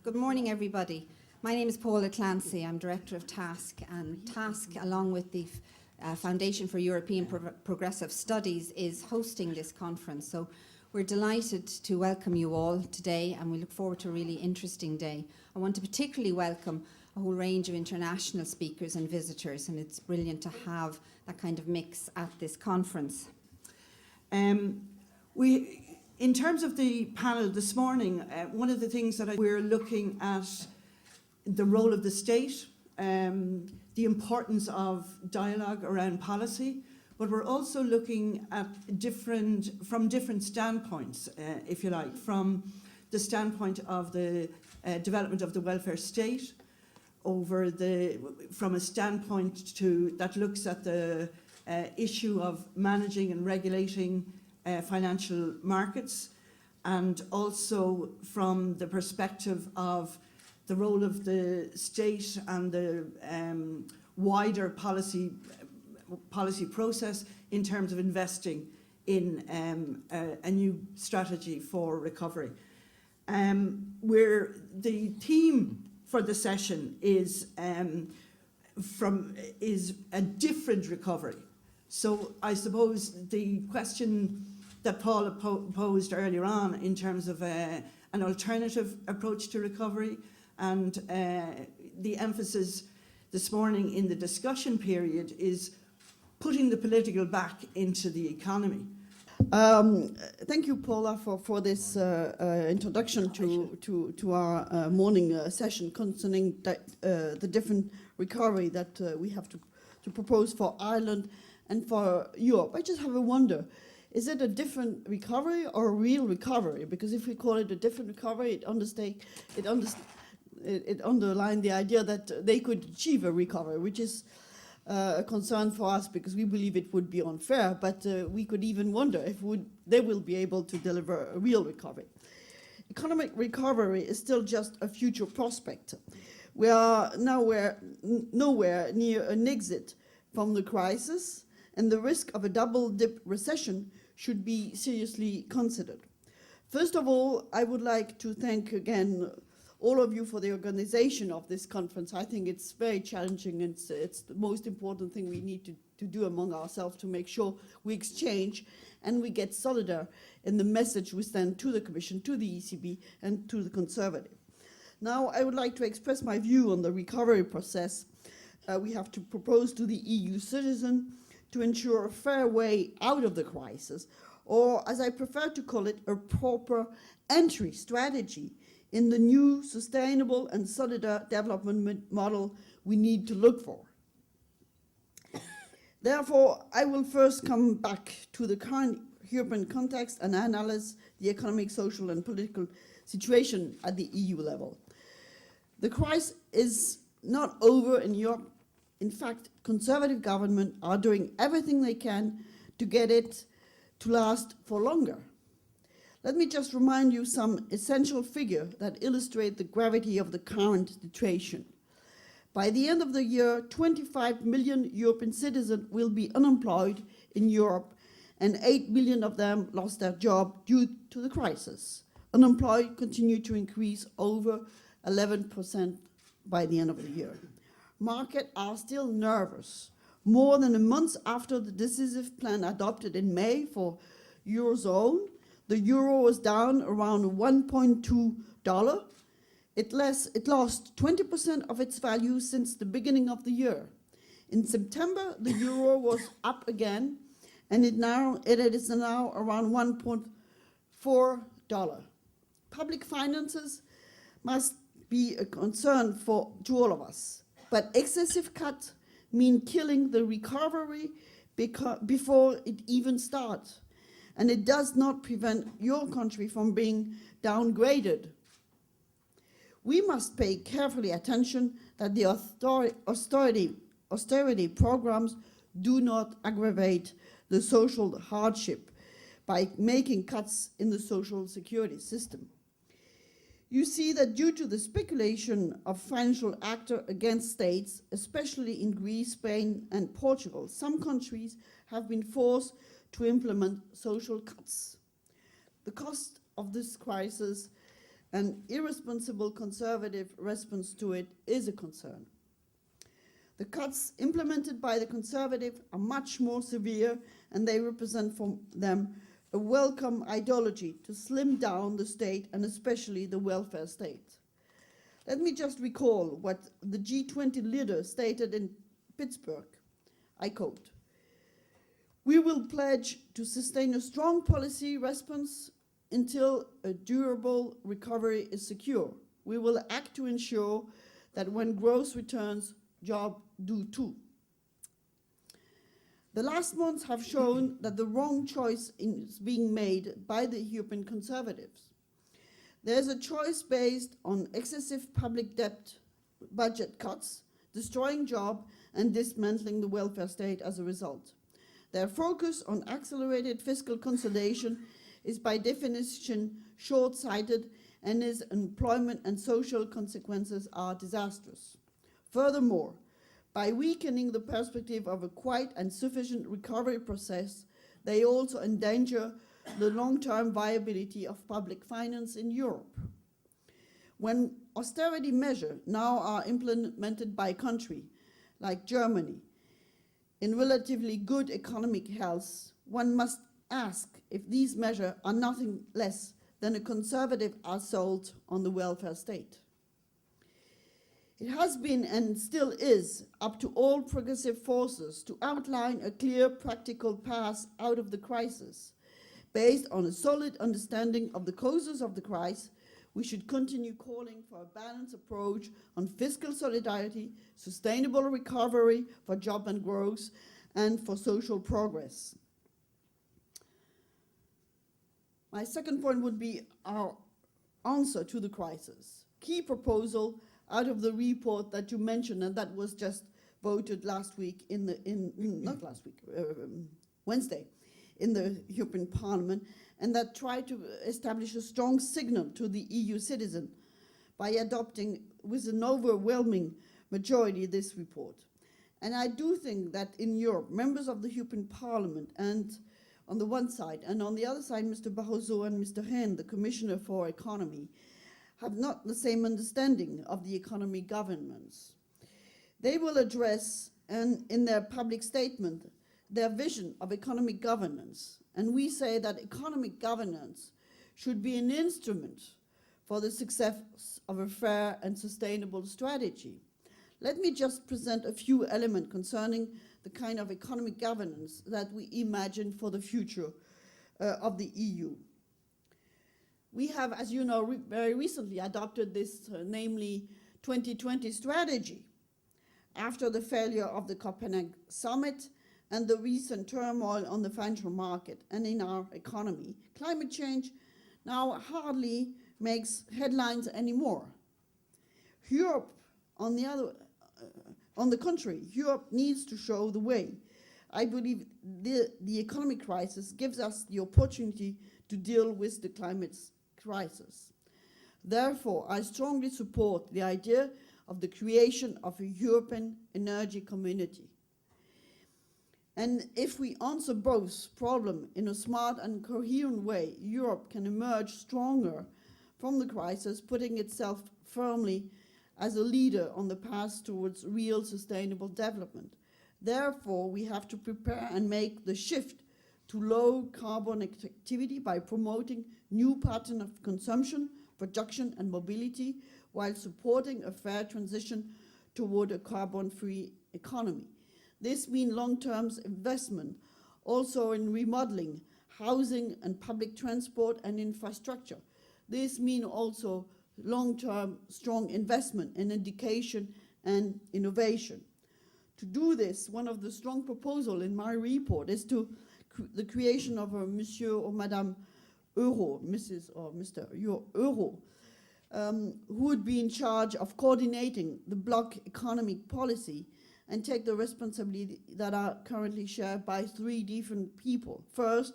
Good morning, everybody. My name is Paula Clancy. I'm Director of TASC, and TASC, along with the Foundation for European Progressive Studies, is hosting this conference. So we're delighted to welcome you all today, and we look forward to a really interesting day. I want to particularly welcome a whole range of international speakers and visitors, and it's brilliant to have that kind of mix at this conference. In terms of the panel this morning, one of the things that we're looking at the role of the state, the importance of dialogue around policy, but we're also looking at from different standpoints, if you like, from the standpoint of the development of the welfare state, from a standpoint that looks at the issue of managing and regulating financial markets, and also from the perspective of the role of the state and the wider policy process in terms of investing in a new strategy for recovery. The theme for the session is a different recovery. So I suppose the question that Paula posed earlier on in terms of an alternative approach to recovery, and the emphasis this morning in the discussion period is putting the political back into the economy. Thank you, Paula, for this introduction to our morning session concerning the different recovery that we have to propose for Ireland and for Europe. I just have a wonder. Is it a different recovery or a real recovery? Because if we call it a different recovery, it underlines the idea that they could achieve a recovery, which is a concern for us because we believe it would be unfair, but we could even wonder if they will be able to deliver a real recovery. Economic recovery is still just a future prospect. We are nowhere near an exit from the crisis, and the risk of a double-dip recession should be seriously considered. First of all, I would like to thank again all of you for the organization of this conference. I think it's very challenging, and it's the most important thing we need to do among ourselves to make sure we exchange and we get solidar in the message we send to the Commission, to the ECB, and to the Conservative. Now, I would like to express my view on the recovery process we have to propose to the EU citizen to ensure a fair way out of the crisis, or as I prefer to call it, a proper entry strategy in the new sustainable and solidar development model we need to look for. Therefore, I will first come back to the current European context and analyze the economic, social, and political situation at the EU level. The crisis is not over in Europe. In fact, conservative governments are doing everything they can to get it to last for longer. Let me just remind you some essential figures that illustrate the gravity of the current situation. By the end of the year, 25 million European citizens will be unemployed in Europe, and 8 million of them lost their job due to the crisis. Unemployed continue to increase over 11% by the end of the year. Markets are still nervous. More than a month after the decisive plan adopted in May for Eurozone, the euro was down around $1.2. It lost 20% of its value since the beginning of the year. In September, the euro was up again, and it is now around $1.4. Public finances must be a concern to all of us. But excessive cuts mean killing the recovery before it even starts. And it does not prevent your country from being downgraded. We must pay carefully attention that the austerity programs do not aggravate the social hardship by making cuts in the social security system. You see that due to the speculation of financial actors against states, especially in Greece, Spain, and Portugal, some countries have been forced to implement social cuts. The cost of this crisis An irresponsible conservative response to it is a concern. The cuts implemented by the Conservative are much more severe, and they represent for them a welcome ideology to slim down the state and especially the welfare state. Let me just recall what the G20 leader stated in Pittsburgh. I quote, "We will pledge to sustain a strong policy response until a durable recovery is secure. We will act to ensure that when growth returns, jobs do too." The last months have shown that the wrong choice is being made by the European Conservatives. There's a choice based on excessive public debt, budget cuts, destroying jobs, and dismantling the welfare state as a result. Their focus on accelerated fiscal consolidation is by definition short-sighted, and its employment and social consequences are disastrous. Furthermore, by weakening the perspective of a quiet and sufficient recovery process, they also endanger the long-term viability of public finance in Europe. When austerity measures now are implemented by a country like Germany in relatively good economic health, one must ask if these measures are nothing less than a conservative assault on the welfare state. It has been and still is up to all progressive forces to outline a clear practical path out of the crisis. Based on a solid understanding of the causes of the crisis, we should continue calling for a balanced approach on fiscal solidarity, sustainable recovery for job and growth, and for social progress. My second point would be our answer to the crisis. Key proposal out of the report that you mentioned, and that was just voted last week Wednesday, in the European Parliament, and that tried to establish a strong signal to the EU citizen by adopting with an overwhelming majority this report. And I do think that in Europe, members of the European Parliament, and on the one side, and on the other side, Mr. Barroso and Mr. Rehn, the Commissioner for Economy, have not the same understanding of the economy governance. They will address, and in their public statement, their vision of economic governance. And we say that economic governance should be an instrument for the success of a fair and sustainable strategy. Let me just present a few elements concerning the kind of economic governance that we imagine for the future of the EU. We have, as you know, very recently adopted this, namely 2020 strategy. After the failure of the Copenhagen summit and the recent turmoil on the financial market and in our economy, climate change now hardly makes headlines anymore. Europe, on the contrary, Europe needs to show the way. I believe the economic crisis gives us the opportunity to deal with the climate crisis. Therefore, I strongly support the idea of the creation of a European energy community. And if we answer both problems in a smart and coherent way, Europe can emerge stronger from the crisis, putting itself firmly as a leader on the path towards real sustainable development. Therefore, we have to prepare and make the shift to low carbon activity by promoting new patterns of consumption, production and mobility, while supporting a fair transition toward a carbon-free economy. This means long-term investment, also in remodeling, housing and public transport and infrastructure. This means also long-term strong investment in education and innovation. To do this, one of the strong proposals in my report is the creation of a Monsieur or Madame Euro, Mrs. or Mr. Euro, who would be in charge of coordinating the bloc economic policy and take the responsibility that are currently shared by 3 different people. First,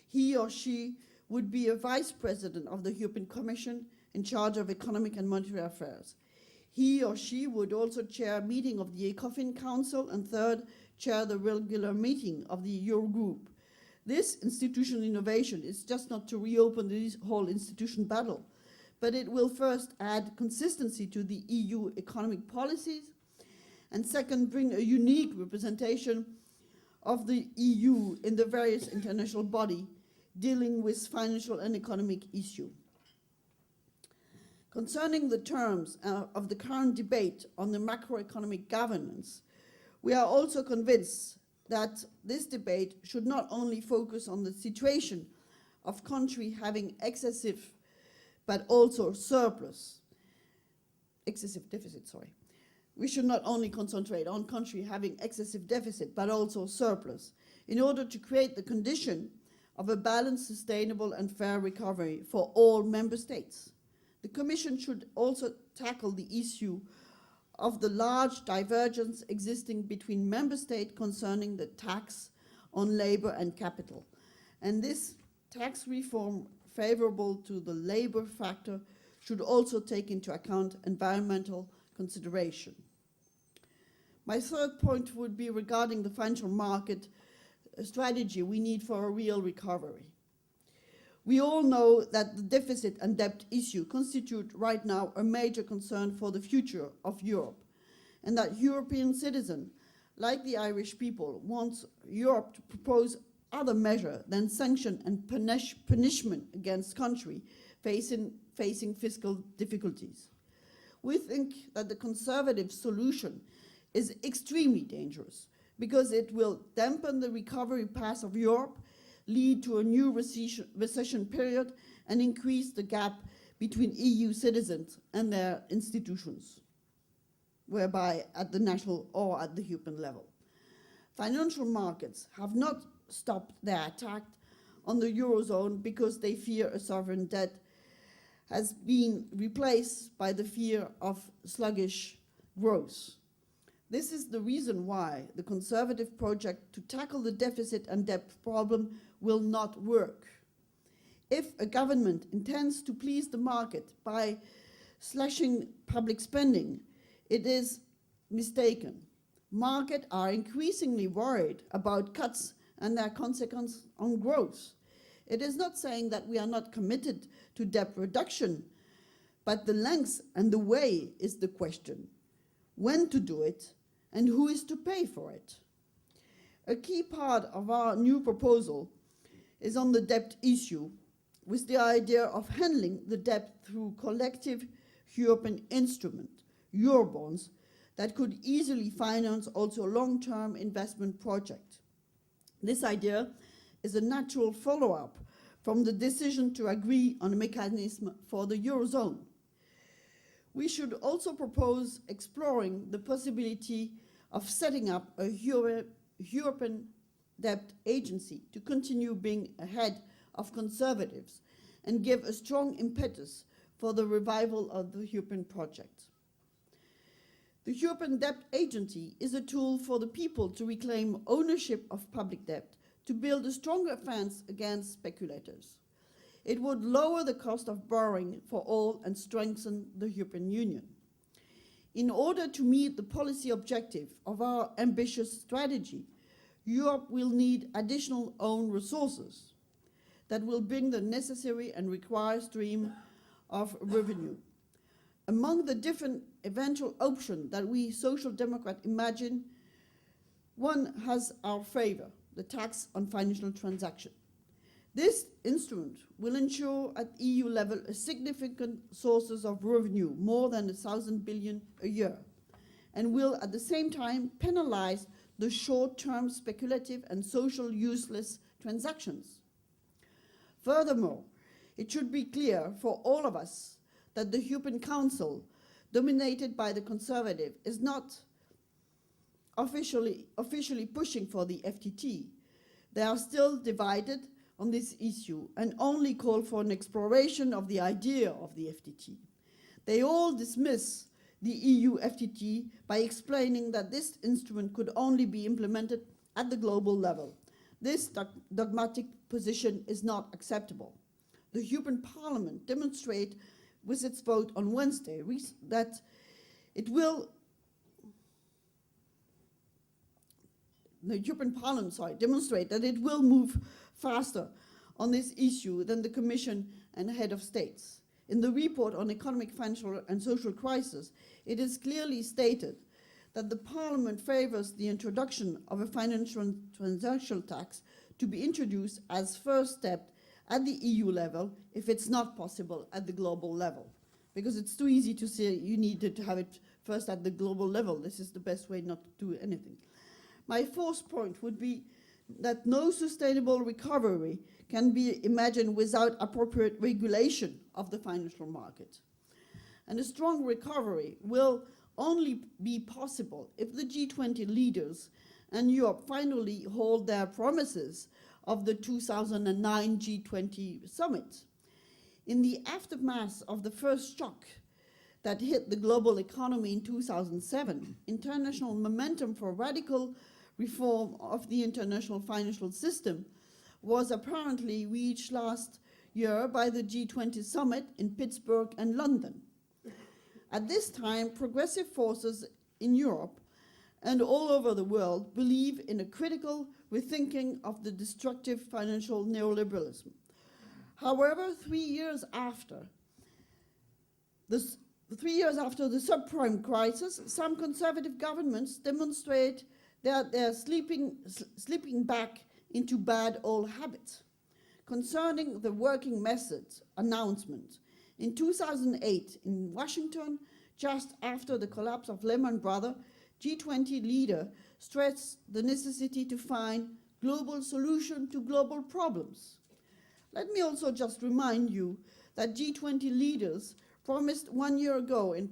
he or she would be a vice president of the European Commission in charge of economic and monetary affairs. He or she would also chair a meeting of the ECOFIN Council, and third, chair the regular meeting of the Eurogroup. This institutional innovation is just not to reopen this whole institution battle, but it will first add consistency to the EU economic policies, and second, bring a unique representation of the EU in the various international bodies dealing with financial and economic issues. Concerning the terms of the current debate on the macroeconomic governance, we are also convinced that this debate should not only focus on the situation of country having excessive but also excessive deficit, sorry. We should not only concentrate on country having excessive deficit but also surplus in order to create the condition of a balanced, sustainable and fair recovery for all member states. The Commission should also tackle the issue of the large divergence existing between member states concerning the tax on labor and capital. And this tax reform favorable to the labor factor should also take into account environmental consideration. My third point would be regarding the financial market strategy we need for a real recovery. We all know that the deficit and debt issue constitute right now a major concern for the future of Europe, and that European citizens, like the Irish people, want Europe to propose other measures than sanction and punishment against countries facing fiscal difficulties. We think that the conservative solution is extremely dangerous because it will dampen the recovery path of Europe, lead to a new recession period, and increase the gap between EU citizens and their institutions, whereby at the national or at the European level. Financial markets have not stopped their attack on the Eurozone because they fear a sovereign debt has been replaced by the fear of sluggish growth. This is the reason why the conservative project to tackle the deficit and debt problem will not work. If a government intends to please the market by slashing public spending, it is mistaken. Markets are increasingly worried about cuts and their consequence on growth. It is not saying that we are not committed to debt reduction, but the length and the way is the question. When to do it and who is to pay for it. A key part of our new proposal is on the debt issue, with the idea of handling the debt through collective European instrument, Eurobonds, that could easily finance also long-term investment projects. This idea is a natural follow-up from the decision to agree on a mechanism for the Eurozone. We should also propose exploring the possibility of setting up a European debt agency to continue being ahead of conservatives and give a strong impetus for the revival of the European project. The European Debt Agency is a tool for the people to reclaim ownership of public debt, to build a stronger fence against speculators. It would lower the cost of borrowing for all and strengthen the European Union. In order to meet the policy objective of our ambitious strategy, Europe will need additional own resources that will bring the necessary and required stream of revenue. Among the different eventual options that we Social Democrats imagine, one has our favor, the tax on financial transactions. This instrument will ensure at EU level a significant sources of revenue, more than 1,000 billion a year, and will at the same time penalize the short-term speculative and social useless transactions. Furthermore, it should be clear for all of us that the European Council, dominated by the Conservative, is not officially pushing for the FTT. They are still divided on this issue and only call for an exploration of the idea of the FTT. They all dismiss the EU FTT by explaining that this instrument could only be implemented at the global level. This dogmatic position is not acceptable. The European Parliament demonstrated with its vote on Wednesday that it will demonstrate that it will move faster on this issue than the Commission and head of states. In the report on economic, financial and social crisis, it is clearly stated that the Parliament favours the introduction of a financial transaction tax to be introduced as first step at the EU level if it's not possible at the global level. Because it's too easy to say you needed to have it first at the global level. This is the best way not to do anything. My fourth point would be that no sustainable recovery can be imagined without appropriate regulation of the financial market. And a strong recovery will only be possible if the G20 leaders and Europe finally hold their promises of the 2009 G20 summit. In the aftermath of the first shock that hit the global economy in 2007, international momentum for radical reform of the international financial system was apparently reached last year by the G20 summit in Pittsburgh and London. At this time, progressive forces in Europe and all over the world believe in a critical rethinking of the destructive financial neoliberalism. However, 3 years after the subprime crisis, some conservative governments demonstrate that they're slipping back into bad old habits. Concerning the working methods announcement, in 2008 in Washington, just after the collapse of Lehman Brothers, G20 leader stressed the necessity to find global solution to global problems. Let me also just remind you that G20 leaders promised 1 year ago in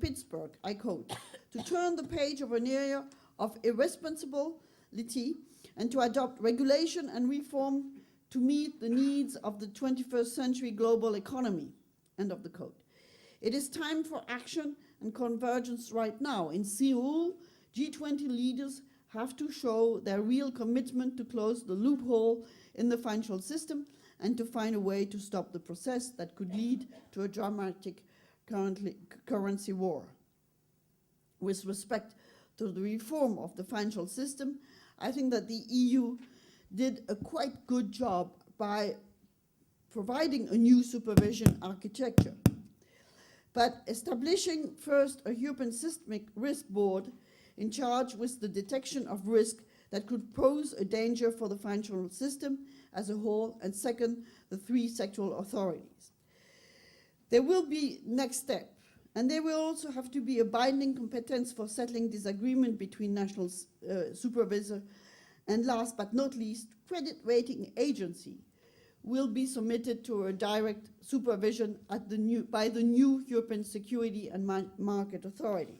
Pittsburgh, I quote, to turn the page of an era of irresponsibility and to adopt regulation and reform to meet the needs of the 21st century global economy, end of the quote. It is time for action and convergence right now. In Seoul, G20 leaders have to show their real commitment to close the loophole in the financial system and to find a way to stop the process that could lead to a dramatic currency war. With respect to the reform of the financial system, I think that the EU did a quite good job by providing a new supervision architecture. But establishing first a European Systemic Risk Board in charge with the detection of risk that could pose a danger for the financial system as a whole, and second, the 3 sectoral authorities. There will be next step, and there will also have to be a binding competence for settling disagreement between national supervisor, and last but not least, credit rating agency will be submitted to a direct supervision by the new European Security and Market Authority.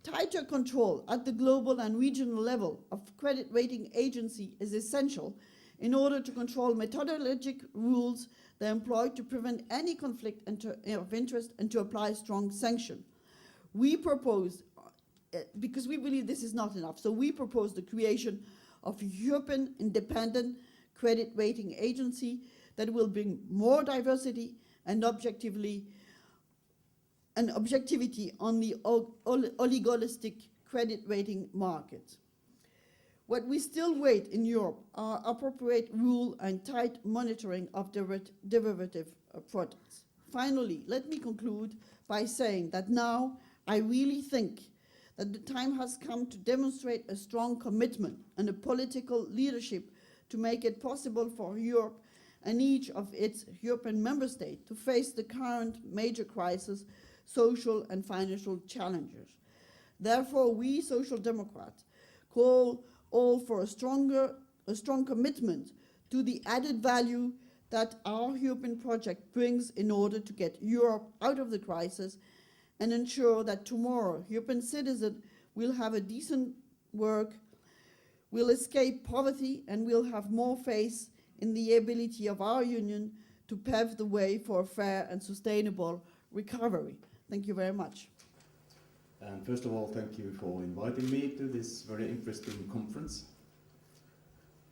Tighter control at the global and regional level of credit rating agency is essential in order to control methodologic rules they employ to prevent any conflict of interest and to apply strong sanction. We propose, because we believe this is not enough, so we propose the creation of a European independent credit rating agency that will bring more diversity and objectivity on the oligopolistic credit rating market. What we still wait in Europe are appropriate rule and tight monitoring of derivative products. Finally, let me conclude by saying that now I really think that the time has come to demonstrate a strong commitment and a political leadership to make it possible for Europe and each of its European member states to face the current major crisis, social and financial challenges. Therefore, we Social Democrats call all for a strong commitment to the added value that our European project brings in order to get Europe out of the crisis and ensure that tomorrow European citizens will have a decent work, will escape poverty, and will have more faith in the ability of our union to pave the way for a fair and sustainable recovery. Thank you very much. And first of all, thank you for inviting me to this very interesting conference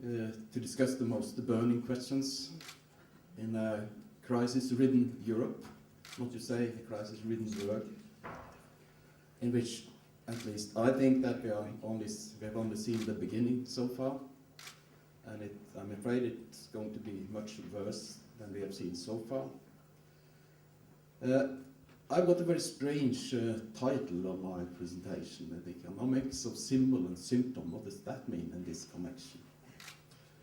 to discuss the most burning questions in a crisis-ridden Europe, not to say a crisis-ridden world, in which at least I think that we have only seen the beginning so far, and I'm afraid it's going to be much worse than we have seen so far. I've got a very strange title on my presentation, the economics of symbol and symptom. What does that mean in this connection?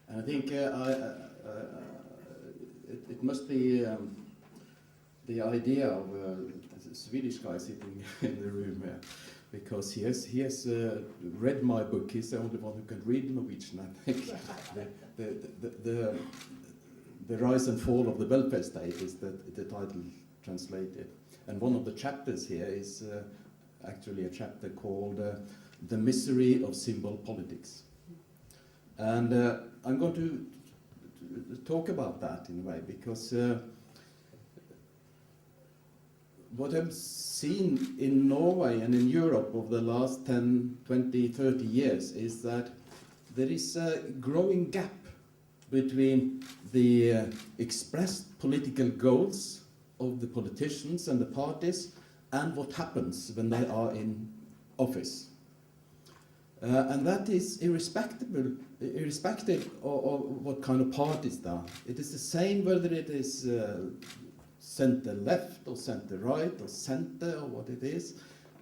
And I think it must be the idea of a Swedish guy sitting in the room here, because he has read my book. He's the only one who can read Norwegian, I think. The Rise and Fall of the Welfare State is the title translated. And one of the chapters here is actually a chapter called The Misery of Symbol Politics. And I'm going to talk about that in a way, because what I've seen in Norway and in Europe over the last 10, 20, 30 years is that there is a growing gap between the expressed political goals of the politicians and the parties and what happens when they are in office. And that is irrespective of what kind of parties there are. It is the same whether it is center left or center right or center or what it is.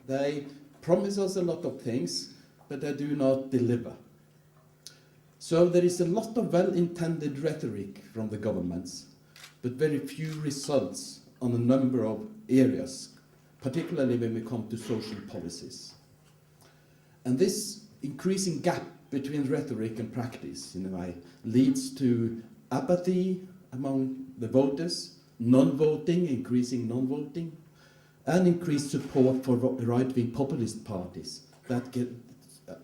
They promise us a lot of things, but they do not deliver. So there is a lot of well-intended rhetoric from the governments, but very few results on a number of areas, particularly when we come to social policies. And this increasing gap between rhetoric and practice, in a way, leads to apathy among the voters, non-voting, increasing non-voting, and increased support for right-wing populist parties that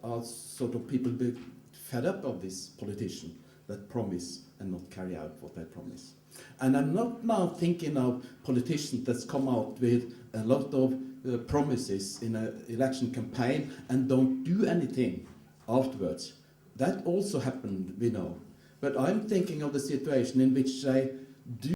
are sort of people be fed up of this politician that promise and not carry out what they promise. And I'm not now thinking of politicians that's come out with a lot of promises in an election campaign and don't do anything afterwards. That also happened, we know. But I'm thinking of the situation in which they do.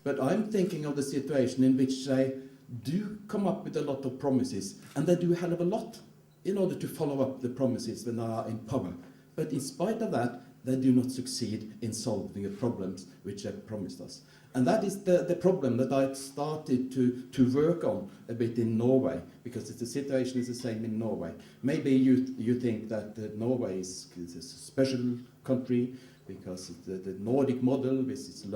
But I'm thinking of the situation in which they do come up with a lot of promises, and they do a hell of a lot in order to follow up the promises when they are in power. But in spite of that, they do not succeed in solving the problems which they promised us. And that is the problem that I started to work on a bit in Norway, because the situation is the same in Norway. Maybe you think that Norway is a special country because the Nordic model, which is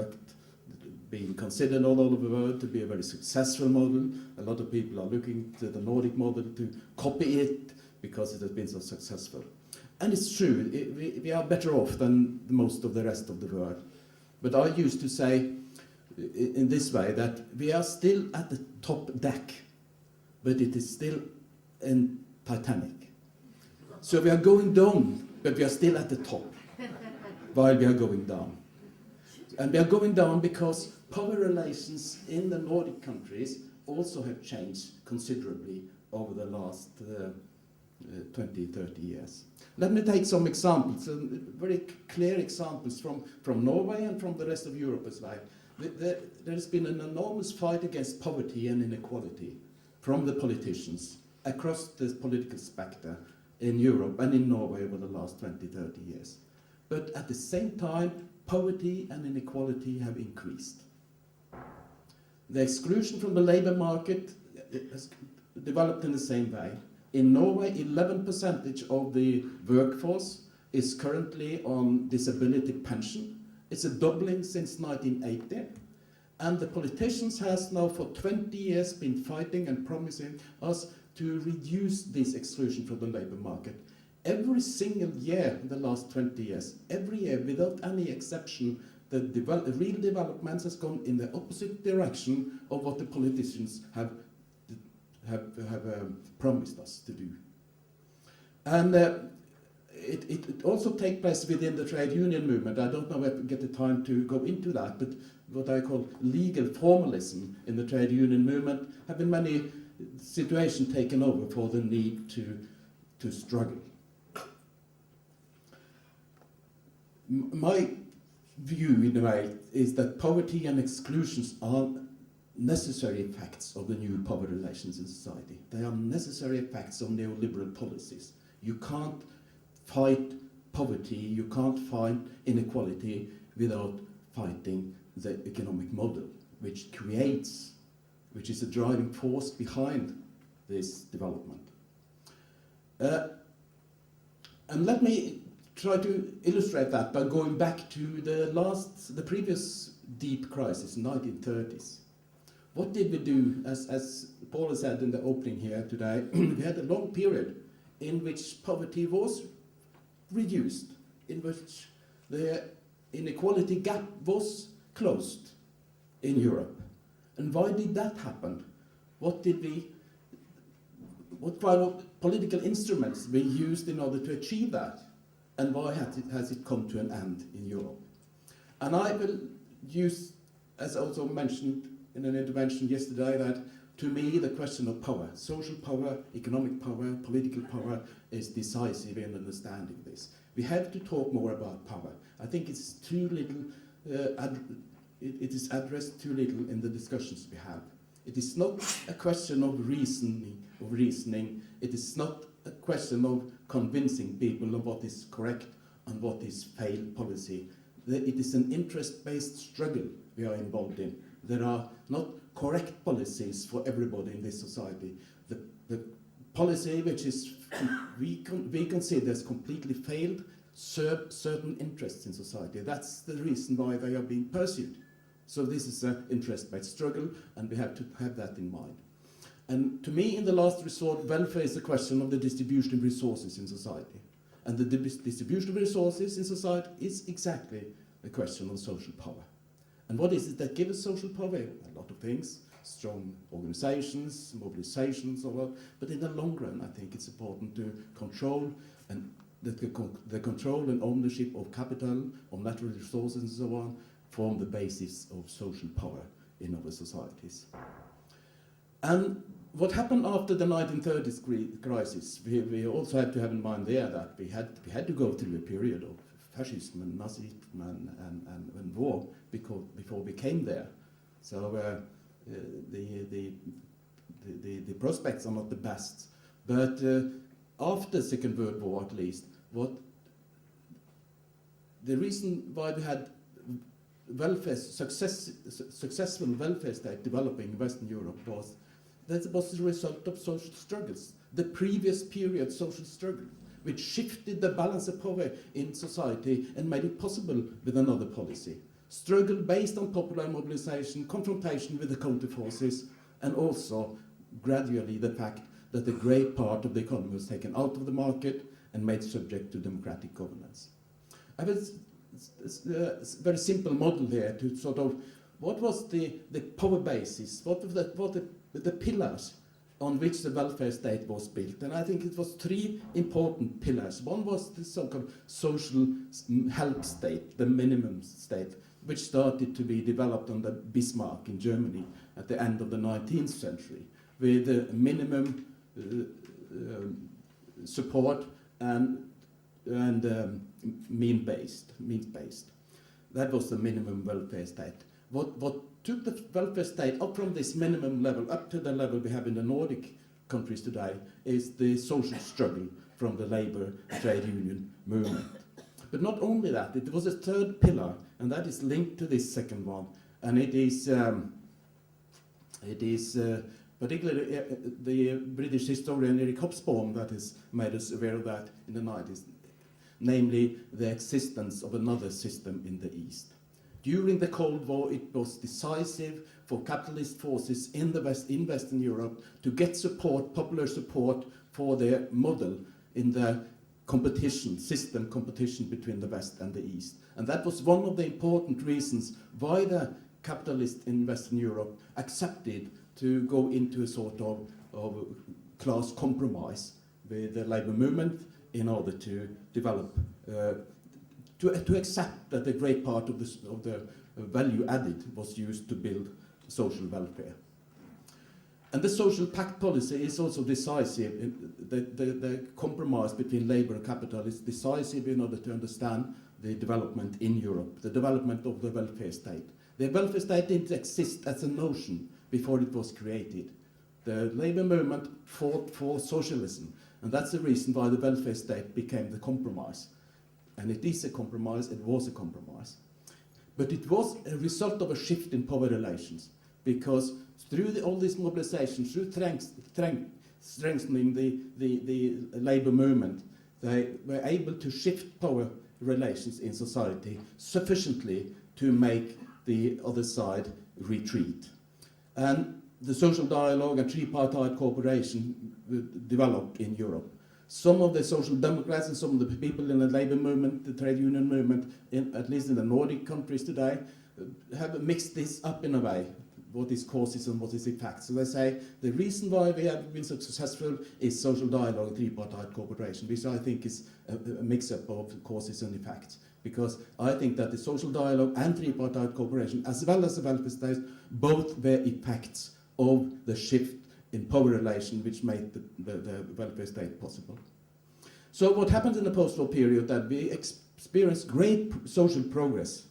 being considered all over the world to be a very successful model. A lot of people are looking to the Nordic model to copy it because it has been so successful. And it's true, we are better off than most of the rest of the world. But I used to say in this way that we are still at the top deck, but it is still in Titanic. So we are going down, but we are still at the top while we are going down. And we are going down because power relations in the Nordic countries also have changed considerably over the last 20, 30 years. Let me take some examples, very clear examples from Norway and from the rest of Europe as well. There has been an enormous fight against poverty and inequality from the politicians across the political spectrum in Europe and in Norway over the last 20, 30 years. But at the same time, poverty and inequality have increased. The exclusion from the labour market has developed in the same way. In Norway, 11% of the workforce is currently on disability pension. It's a doubling since 1980. And the politicians has now for 20 years been fighting and promising us to reduce this exclusion from the labour market. Every single year in the last 20 years, every year without any exception, the real developments has gone in the opposite direction of what the politicians have promised us to do. And it also takes place within the trade union movement. I don't know if we get the time to go into that, but what I call legal formalism in the trade union movement have in many situations taken over for the need to struggle. My view, in a way, is that poverty and exclusions are necessary effects of the new power relations in society. They are necessary effects of neoliberal policies. You can't fight poverty, you can't fight inequality without fighting the economic model, which is a driving force behind this development. And let me try to illustrate that by going back to the previous deep crisis, 1930s. What did we do? As Paula said in the opening here today, we had a long period in which poverty was reduced, in which the inequality gap was closed in Europe. And why did that happen? What kind of political instruments we used in order to achieve that? And why has it come to an end in Europe? And I will use, as also mentioned in an intervention yesterday, that to me the question of power, social power, economic power, political power, is decisive in understanding this. We have to talk more about power. I think it's too little, it is addressed too little in the discussions we have. It is not a question of reasoning. It is not a question of convincing people of what is correct and what is failed policy. It is an interest-based struggle we are involved in. There are not correct policies for everybody in this society. The policy which is we consider as completely failed serve certain interests in society. That's the reason why they are being pursued. So this is an interest-based struggle, and we have to have that in mind. And to me, in the last resort, welfare is a question of the distribution of resources in society. And the distribution of resources in society is exactly a question of social power. And what is it that gives social power? A lot of things, strong organizations, mobilizations, all that. But in the long run, I think it's important to control and the control and ownership of capital, of natural resources and so on, form the basis of social power in our societies. And what happened after the 1930s crisis, we also have to have in mind there that we had to go through a period of fascism and Nazism and war before we came there. So the prospects are not the best. But after the Second World War, at least, the reason why we had successful welfare state developing in Western Europe was that it was the result of social struggles, the previous period social struggle, which shifted the balance of power in society and made it possible with another policy. Struggle based on popular mobilization, confrontation with the counter-forces, and also gradually the fact that a great part of the economy was taken out of the market and made subject to democratic governance. I have a very simple model here to sort of, what was the power basis, what were the pillars on which the welfare state was built? And I think it was three important pillars. One was the so-called social help state, the minimum state, which started to be developed under Bismarck in Germany at the end of the 19th century, with the minimum support and means-based. That was the minimum welfare state. What took the welfare state up from this minimum level up to the level we have in the Nordic countries today is the social struggle from the labor trade union movement. But not only that, it was a third pillar, and that is linked to this second one, and it is particularly the British historian Eric Hobsbawm that has made us aware of that in the 90s, namely the existence of another system in the East. During the Cold War, it was decisive for capitalist forces in Western Europe to get support, popular support for their model in the system competition between the West and the East. And that was one of the important reasons why the capitalists in Western Europe accepted to go into a sort of class compromise with the labor movement in order to develop, to accept that a great part of the value added was used to build social welfare. And the social pact policy is also decisive. The compromise between labor and capital is decisive in order to understand the development in Europe, the development of the welfare state. The welfare state didn't exist as a notion before it was created. The labor movement fought for socialism, and that's the reason why the welfare state became the compromise. And it is a compromise, it was a compromise. but it was a result of a shift in power relations, because through all this mobilization, through strengthening the labor movement, they were able to shift power relations in society sufficiently to make the other side retreat. And the social dialogue and tripartite cooperation developed in Europe. Some of the social democrats and some of the people in the labor movement, the trade union movement, at least in the Nordic countries today, have mixed this up in a way, what is causes and what is effects. So they say the reason why we have been so successful is social dialogue and tripartite cooperation, which I think is a mix-up of causes and effects. Because I think that the social dialogue and tripartite cooperation, as well as the welfare state, both were effects of the shift in power relation which made the welfare state possible. So what happened in the post-war period, that we experienced great social progress,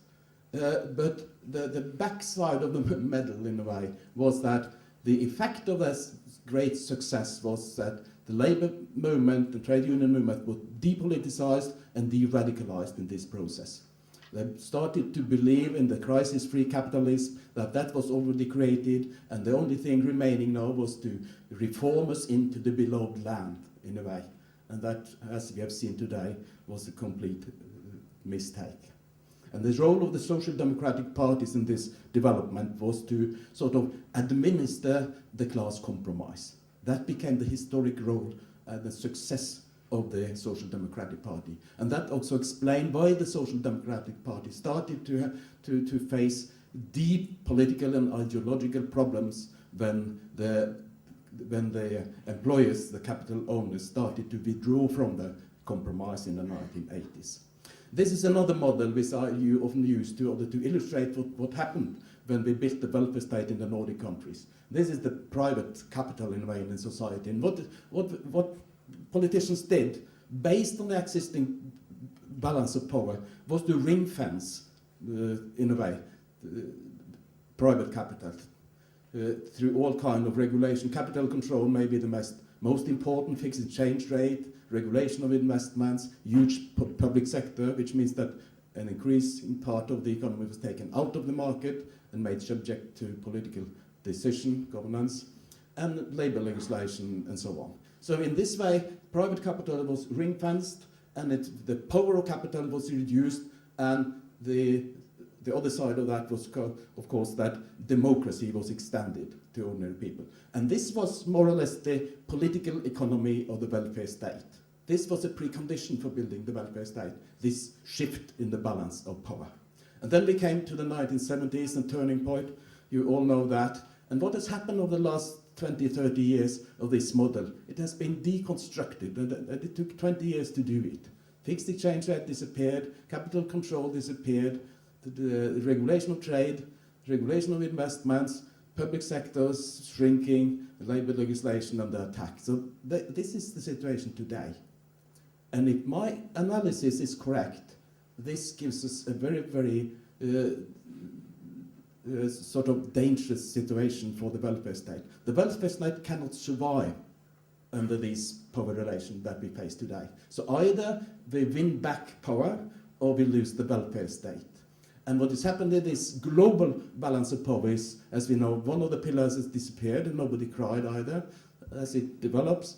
but the backside of the medal, in a way, was that the effect of this great success was that the labor movement, the trade union movement, was depoliticized and de-radicalized in this process. They started to believe in the crisis-free capitalism, that was already created, and the only thing remaining now was to reform us into the beloved land, in a way. And that, as we have seen today, was a complete mistake. And the role of the social democratic parties in this development was to sort of administer the class compromise. That became the historic role and the success of the Social Democratic Party. And that also explained why the Social Democratic Party started to face deep political and ideological problems when the employers, the capital owners, started to withdraw from the compromise in the 1980s. This is another model which you often use to illustrate what happened when we built the welfare state in the Nordic countries. This is the private capital in a way in society. And what politicians did, based on the existing balance of power, was to ring fence, in a way, private capital through all kind of regulation. Capital control may be the most important, fixed exchange rate, regulation of investments, huge public sector, which means that an increasing part of the economy was taken out of the market and made subject to political decision, governance, and labor legislation, and so on. So in this way, private capital was ring-fenced, and the power of capital was reduced, and the other side of that was, of course, that democracy was extended to ordinary people. And this was more or less the political economy of the welfare state. This was a precondition for building the welfare state, this shift in the balance of power. And then we came to the 1970s and turning point. You all know that. And what has happened over the last 20, 30 years of this model? It has been deconstructed, and it took 20 years to do it. Fixed exchange rate disappeared, capital control disappeared, the regulation of trade, regulation of investments, public sectors shrinking, labor legislation under attack. So this is the situation today. And if my analysis is correct, this gives us a very, very sort of dangerous situation for the welfare state. The welfare state cannot survive under these power relations that we face today. So either we win back power or we lose the welfare state. And what has happened in this global balance of power is, as we know, one of the pillars has disappeared and nobody cried either as it developed.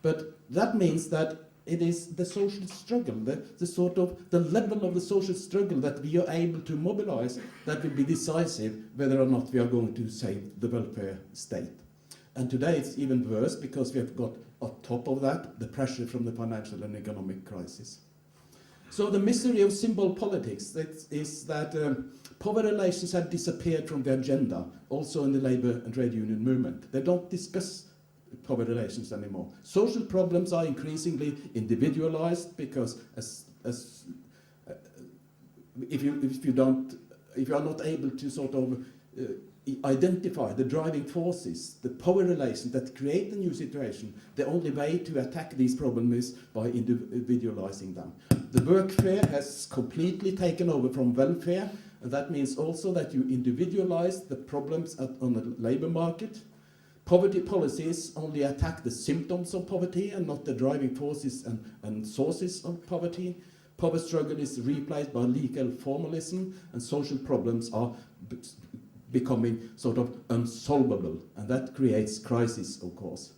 But that means that it is the social struggle, the sort of the level of the social struggle that we are able to mobilize that will be decisive whether or not we are going to save the welfare state. And today it's even worse because we have got on top of that the pressure from the financial and economic crisis. So the misery of symbol politics is that power relations have disappeared from the agenda, also in the labor and trade union movement. They don't discuss power relations anymore. Social problems are increasingly individualized because if you are not able to sort of identify the driving forces, the power relations that create the new situation, the only way to attack these problems is by individualizing them. The workfare has completely taken over from welfare, and that means also that you individualize the problems on the labor market. Poverty policies only attack the symptoms of poverty and not the driving forces and sources of poverty. Power struggle is replaced by legal formalism, and social problems are becoming sort of unsolvable, and that creates crisis, of course.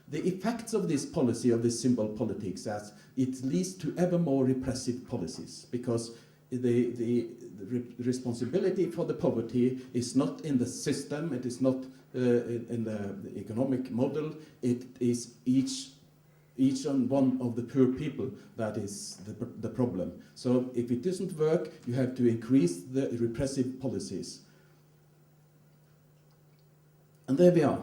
The effects of this policy, of this symbol politics, as it leads to ever more repressive policies, because the responsibility for the poverty is not in the system, it is not in the economic model, it is each and one of the poor people that is the problem. So if it doesn't work, you have to increase the repressive policies. And there we are.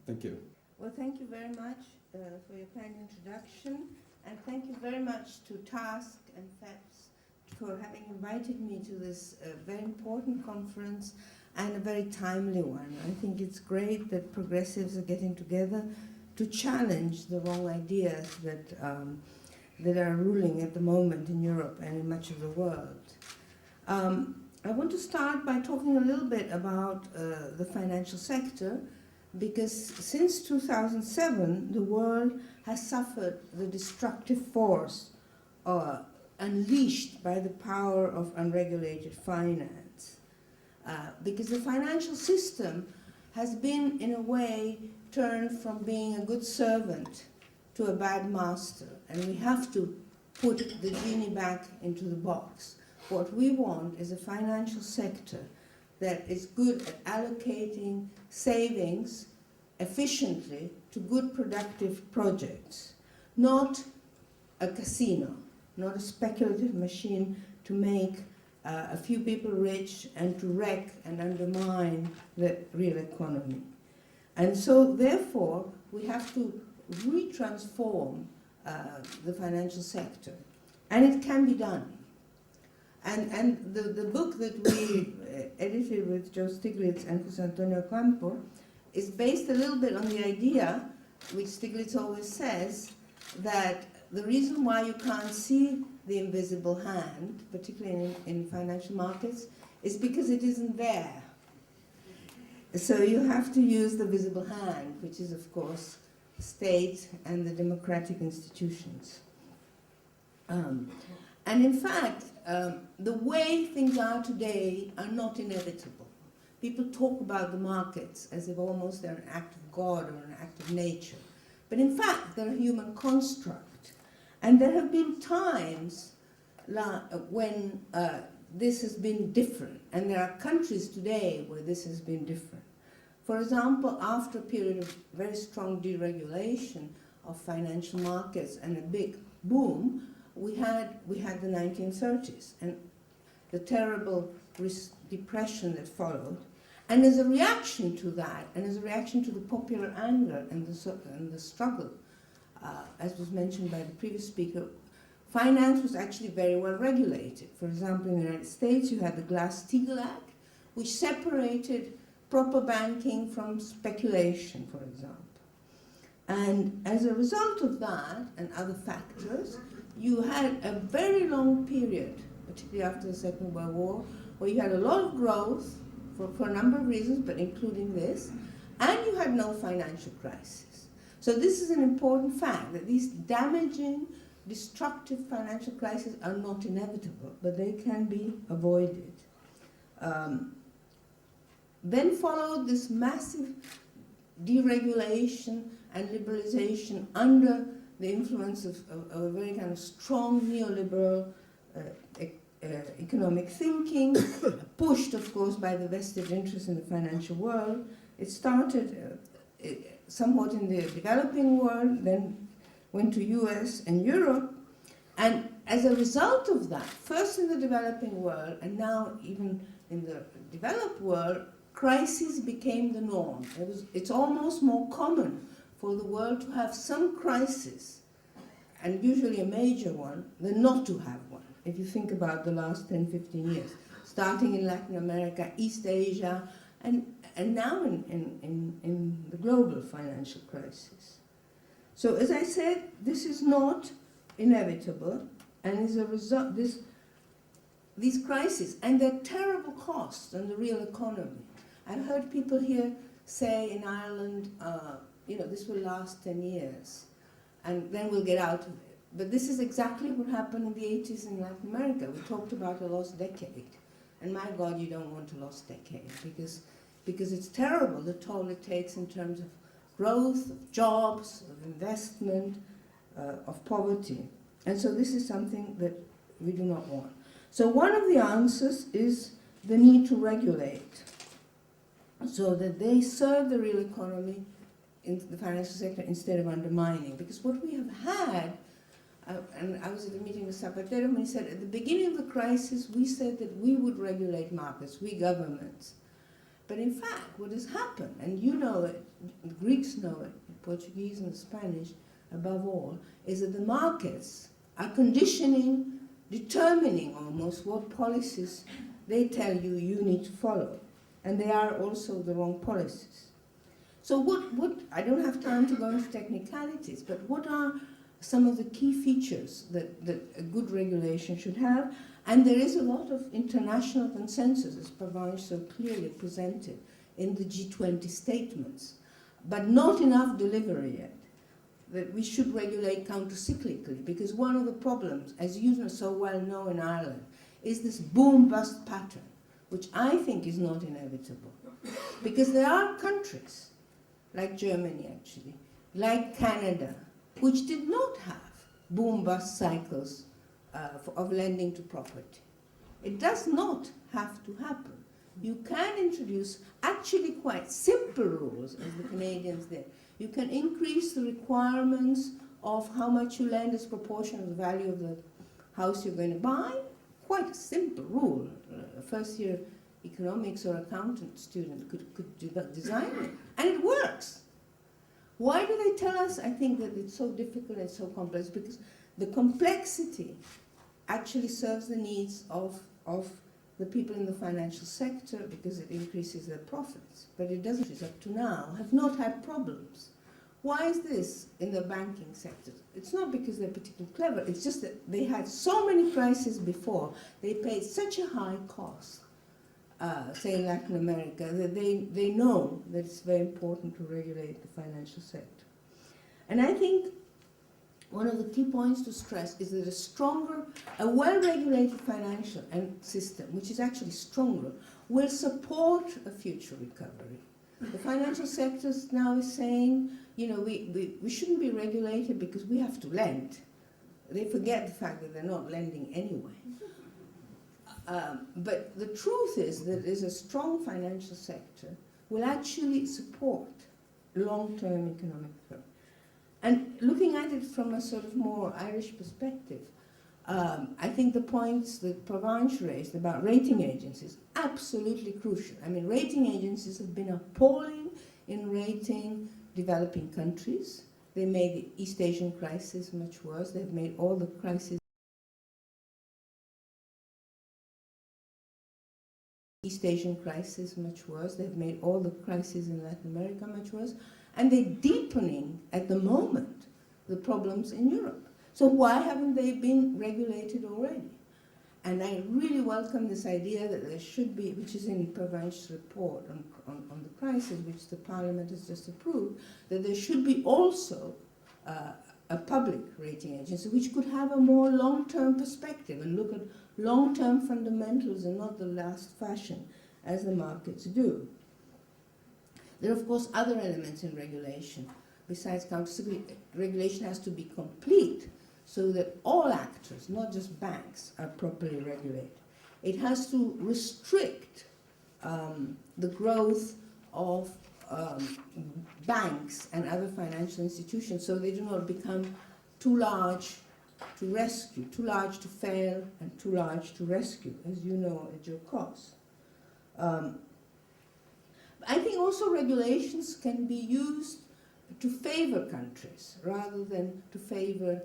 Thank you. Well, thank you very much for your kind introduction, and thank you very much to TASC and FEPS for having invited me to this very important conference and a very timely one. I think it's great that progressives are getting together to challenge the wrong ideas that are ruling at the moment in Europe and in much of the world. I want to start by talking a little bit about the financial sector, because since 2007, the world has suffered the destructive force unleashed by the power of unregulated finance. Because the financial system has been, in a way, turned from being a good servant to a bad master, and we have to put the genie back into the box. What we want is a financial sector that is good at allocating savings efficiently to good productive projects, not a casino, not a speculative machine to make a few people rich and to wreck and undermine the real economy. And so therefore we have to retransform the financial sector, and it can be done. And the book that we edited with Joe Stiglitz and Jose Antonio Campo is based a little bit on the idea, which Stiglitz always says, that the reason why you can't see the invisible hand, particularly in financial markets, is because it isn't there. So you have to use the visible hand, which is, of course, the state and the democratic institutions. And in fact, the way things are today are not inevitable. People talk about the markets as if almost they're an act of God or an act of nature. But in fact, they're a human construct. And there have been times when this has been different. And there are countries today where this has been different. For example, after a period of very strong deregulation of financial markets and a big boom, we had the 1930s and the terrible depression that followed. And as a reaction to that, and as a reaction to the popular anger and the struggle, as was mentioned by the previous speaker, finance was actually very well regulated. For example, in the United States, you had the Glass-Steagall Act, which separated proper banking from speculation, for example. And as a result of that and other factors, you had a very long period, particularly after the Second World War, where you had a lot of growth for a number of reasons, but including this, and you had no financial crisis. So this is an important fact, that these damaging, destructive financial crises are not inevitable, but they can be avoided. Then followed this massive deregulation and liberalization under the influence of a very kind of strong neoliberal economic thinking, pushed, of course, by the vested interests in the financial world. It started somewhat in the developing world, then went to US and Europe, and as a result of that, first in the developing world and now even in the developed world, crises became the norm. It's almost more common for the world to have some crisis, and usually a major one, than not to have one, if you think about the last 10, 15 years, starting in Latin America, East Asia, and now in the global financial crisis. So as I said, this is not inevitable, and as a result, these crises, and their terrible costs on the real economy. I've heard people here say in Ireland, this will last 10 years, and then we'll get out of it. But this is exactly what happened in the 80s in Latin America. We talked about a lost decade. And my God, you don't want a lost decade because it's terrible, the toll it takes in terms of growth, of jobs, of investment, of poverty. And so this is something that we do not want. So one of the answers is the need to regulate so that they serve the real economy in the financial sector instead of undermining. Because what we have had, and I was at a meeting with Zapatero and he said, at the beginning of the crisis, we said that we would regulate markets, we governments. But in fact, what has happened, and you know it, the Greeks know it, the Portuguese and the Spanish above all, is that the markets are conditioning, determining almost what policies they tell you you need to follow. And they are also the wrong policies. So what I don't have time to go into technicalities, but what are some of the key features that a good regulation should have? And there is a lot of international consensus, as Pavanj so clearly presented in the G20 statements, but not enough delivery yet, that we should regulate countercyclically, because one of the problems, as you so well know in Ireland, is this boom-bust pattern, which I think is not inevitable. Because there are countries, like Germany actually, like Canada, which did not have boom-bust cycles of lending to property. It does not have to happen. You can introduce actually quite simple rules, as the Canadians did. You can increase the requirements of how much you lend as proportion of the value of the house you're going to buy. Quite a simple rule. A first-year economics or accountant student could design it. And it works. Why do they tell us, I think, that it's so difficult and so complex? Because the complexity actually serves the needs of the people in the financial sector because it increases their profits. But it doesn't, up to now, have not had problems. Why is this in the banking sector? It's not because they're particularly clever, it's just that they had so many crises before, they paid such a high cost, say in Latin America, that they know that it's very important to regulate the financial sector. And I think one of the key points to stress is that a well-regulated financial system, which is actually stronger, will support a future recovery. The financial sector now is saying, you know, we shouldn't be regulated because we have to lend. They forget the fact that they're not lending anyway. But the truth is that there's a strong financial sector will actually support long-term economic growth. And looking at it from a sort of more Irish perspective, I think the points that Pavanj raised about rating agencies, absolutely crucial. I mean, rating agencies have been appalling in rating developing countries. They made the East Asian crisis much worse. They've made all the crises East Asian crisis much worse. They've made all the crises in Latin America much worse. And they're deepening, at the moment, the problems in Europe. So why haven't they been regulated already? And I really welcome this idea that there should be, which is in Pavanj's report on the crisis, which the Parliament has just approved, that there should be also a public rating agency which could have a more long-term perspective and look at long-term fundamentals and not the last fashion, as the markets do. There are, of course, other elements in regulation. Besides countercyclical, regulation has to be complete so that all actors, not just banks, are properly regulated. It has to restrict the growth of banks and other financial institutions so they do not become too large to rescue, too large to fail, and too large to rescue, as you know, at your cost. I think also regulations can be used to favor countries rather than to favor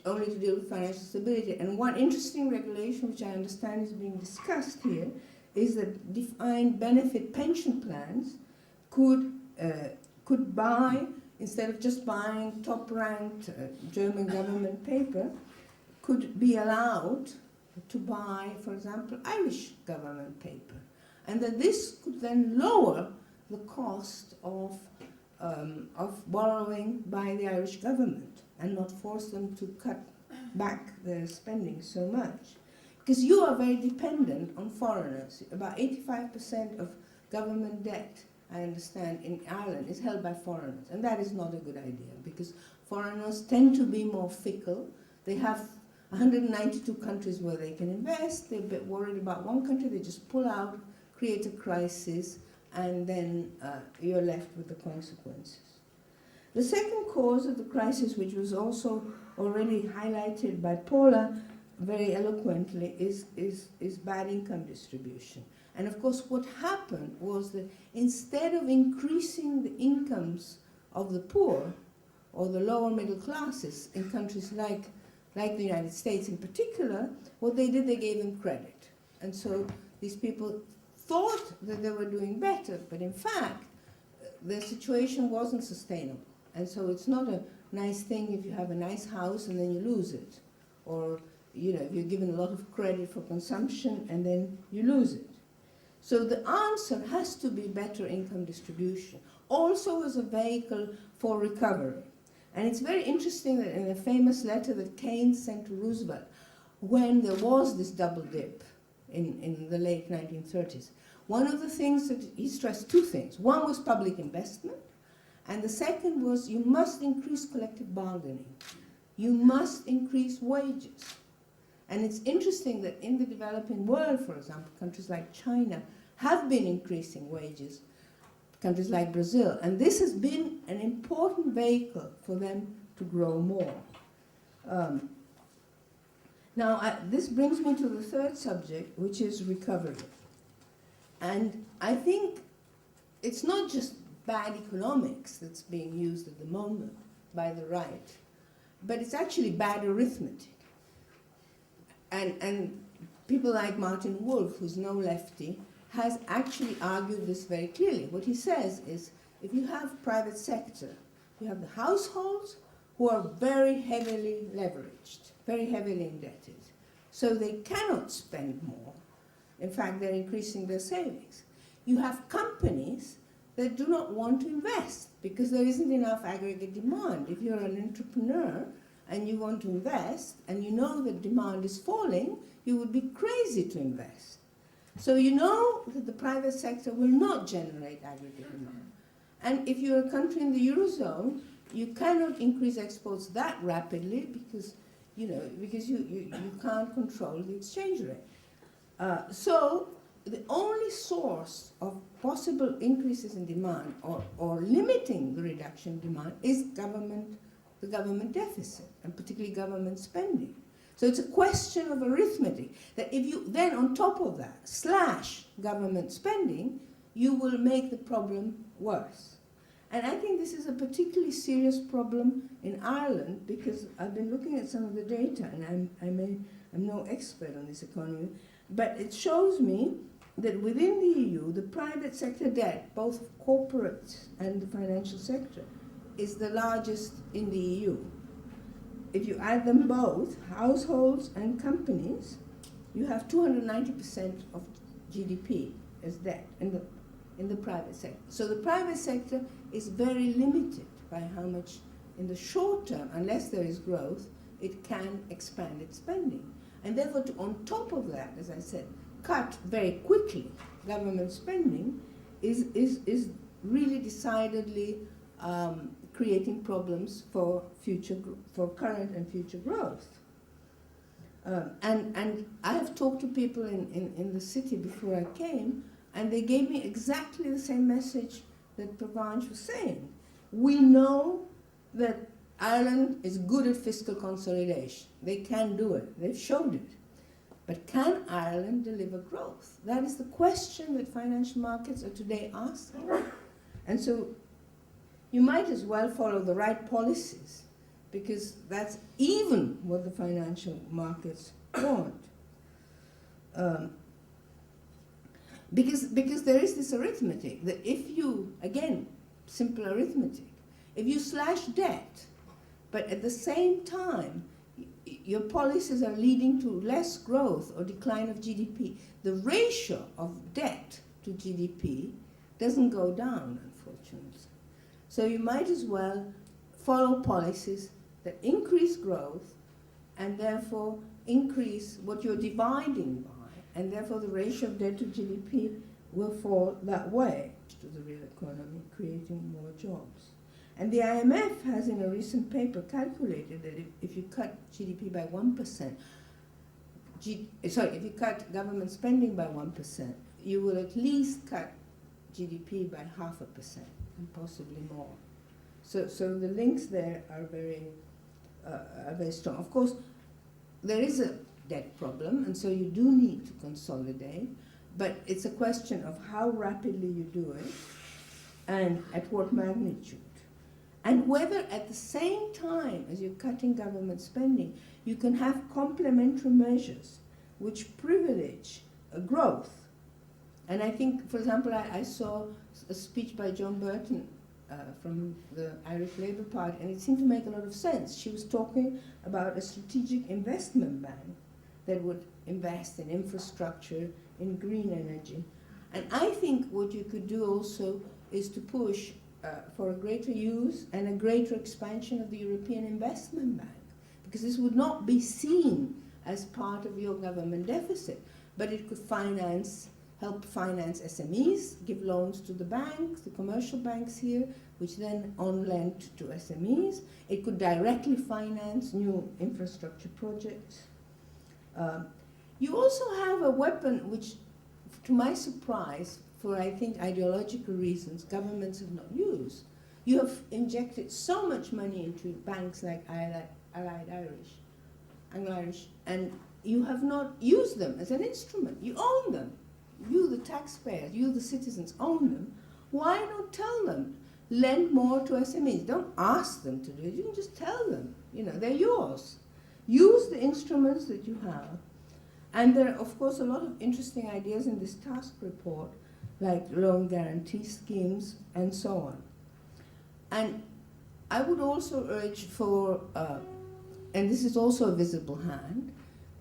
only to deal with financial stability. And one interesting regulation, which I understand is being discussed here, is that defined benefit pension plans could buy, instead of just buying top-ranked German government paper, could be allowed to buy, for example, Irish government paper. And that this could then lower the cost of borrowing by the Irish government. and not force them to cut back their spending so much. Because you are very dependent on foreigners. About 85% of government debt, I understand, in Ireland is held by foreigners. And that is not a good idea, because foreigners tend to be more fickle. They have 192 countries where they can invest. They're a bit worried about one country. They just pull out, create a crisis, and then you're left with the consequences. The second cause of the crisis, which was also already highlighted by Paula very eloquently, is bad income distribution. And of course, what happened was that instead of increasing the incomes of the poor or the lower middle classes in countries like the United States in particular, what they did, they gave them credit. And so these people thought that they were doing better, but in fact, their situation wasn't sustainable. And so it's not a nice thing if you have a nice house and then you lose it. Or, you know, if you're given a lot of credit for consumption and then you lose it. So the answer has to be better income distribution, also as a vehicle for recovery. And it's very interesting that in a famous letter that Keynes sent to Roosevelt, when there was this double dip in the late 1930s, one of the things that he stressed, two things. One was public investment, and the second was you must increase collective bargaining. You must increase wages. And it's interesting that in the developing world, for example, countries like China have been increasing wages, countries like Brazil, and this has been an important vehicle for them to grow more. Now, this brings me to the third subject, which is recovery. And I think it's not just bad economics that's being used at the moment by the right, but it's actually bad arithmetic. And people like Martin Wolf, who's no lefty, has actually argued this very clearly. What he says is, if you have private sector, you have the households who are very heavily leveraged, very heavily indebted. So they cannot spend more. In fact, they're increasing their savings. You have companies that do not want to invest because there isn't enough aggregate demand. If you're an entrepreneur and you want to invest and you know that demand is falling, you would be crazy to invest. So you know that the private sector will not generate aggregate demand. And if you're a country in the Eurozone, you cannot increase exports that rapidly because you can't control the exchange rate. So the only source of possible increases in demand or limiting the reduction in demand is the government deficit, and particularly government spending. So it's a question of arithmetic, that if you then on top of that slash government spending, you will make the problem worse. And I think this is a particularly serious problem in Ireland because I've been looking at some of the data, and I'm no expert on this economy, but it shows me that within the EU, the private sector debt, both corporate and the financial sector, is the largest in the EU. If you add them both, households and companies, you have 290% of GDP as debt in the private sector. So the private sector is very limited by how much, in the short term, unless there is growth, it can expand its spending. And therefore, on top of that, as I said, cut very quickly government spending is really decidedly creating problems for current and future growth. And I have talked to people in the city before I came, and they gave me exactly the same message that Pravanch was saying. We know that Ireland is good at fiscal consolidation. They can do it. They've showed it. But can Ireland deliver growth? That is the question that financial markets are today asking. And so you might as well follow the right policies, because that's even what the financial markets want. Because there is this arithmetic that if you, again, simple arithmetic, if you slash debt, but at the same time your policies are leading to less growth or decline of GDP, the ratio of debt to GDP doesn't go down, unfortunately. So you might as well follow policies that increase growth and therefore increase what you're dividing by, and therefore the ratio of debt to GDP will fall that way to the real economy, creating more jobs. And the IMF has in a recent paper calculated that if you cut GDP by 1%, if you cut government spending by 1%, you will at least cut GDP by 0.5% and possibly more. So the links there are very strong. Of course, there is a debt problem, and so you do need to consolidate, but it's a question of how rapidly you do it and at what magnitude. And whether at the same time as you're cutting government spending, you can have complementary measures which privilege growth. And I think, for example, I saw a speech by John Burton from the Irish Labour Party, and it seemed to make a lot of sense. She was talking about a strategic investment bank that would invest in infrastructure, in green energy. And I think what you could do also is to push for a greater use and a greater expansion of the European Investment Bank, because this would not be seen as part of your government deficit, but it could help finance SMEs, give loans to the banks, the commercial banks here, which then on-lend to SMEs. It could directly finance new infrastructure projects. You also have a weapon which, to my surprise, for I think ideological reasons, governments have not used. You have injected so much money into banks like Anglo-Irish, and you have not used them as an instrument. You own them. You, the taxpayers, you, the citizens, own them. Why not tell them, lend more to SMEs? Don't ask them to do it. You can just tell them, they're yours. Use the instruments that you have. And there are, of course, a lot of interesting ideas in this TASC report, like loan guarantee schemes and so on. And I would also urge for, and this is also a visible hand,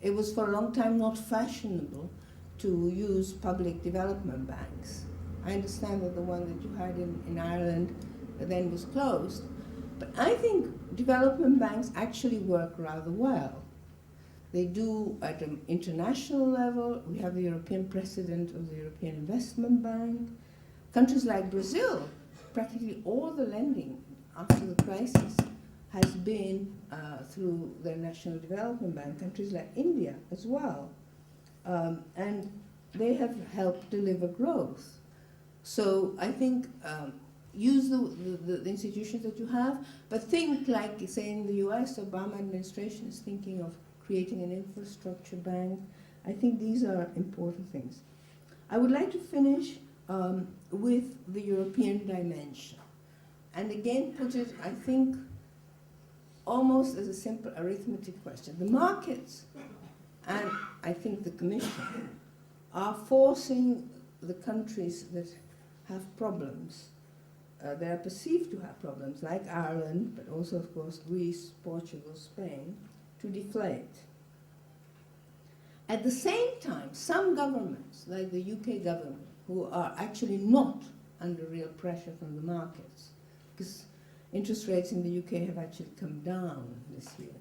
it was for a long time not fashionable to use public development banks. I understand that the one that you had in Ireland then was closed, but I think development banks actually work rather well. They do at an international level. We have the European president of the European Investment Bank. Countries like Brazil, practically all the lending after the crisis has been through their National Development Bank. Countries like India as well. And they have helped deliver growth. So I think use the institutions that you have, but think like, say, in the US, the Obama administration is thinking of creating an infrastructure bank. I think these are important things. I would like to finish with the European dimension. And again, put it, I think, almost as a simple arithmetic question. The markets, and I think the Commission, are forcing the countries that have problems, that are perceived to have problems, like Ireland, but also, of course, Greece, Portugal, Spain, to deflate. At the same time, some governments, like the UK government, who are actually not under real pressure from the markets, because interest rates in the UK have actually come down this year,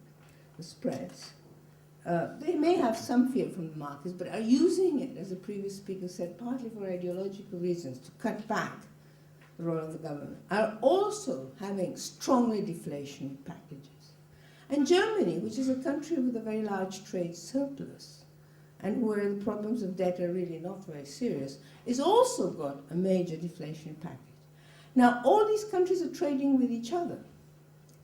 the spreads. They may have some fear from the markets, but are using it, as the previous speaker said, partly for ideological reasons, to cut back the role of the government, are also having strongly deflationary packages. And Germany, which is a country with a very large trade surplus, and where the problems of debt are really not very serious, is also got a major deflationary package. Now, all these countries are trading with each other.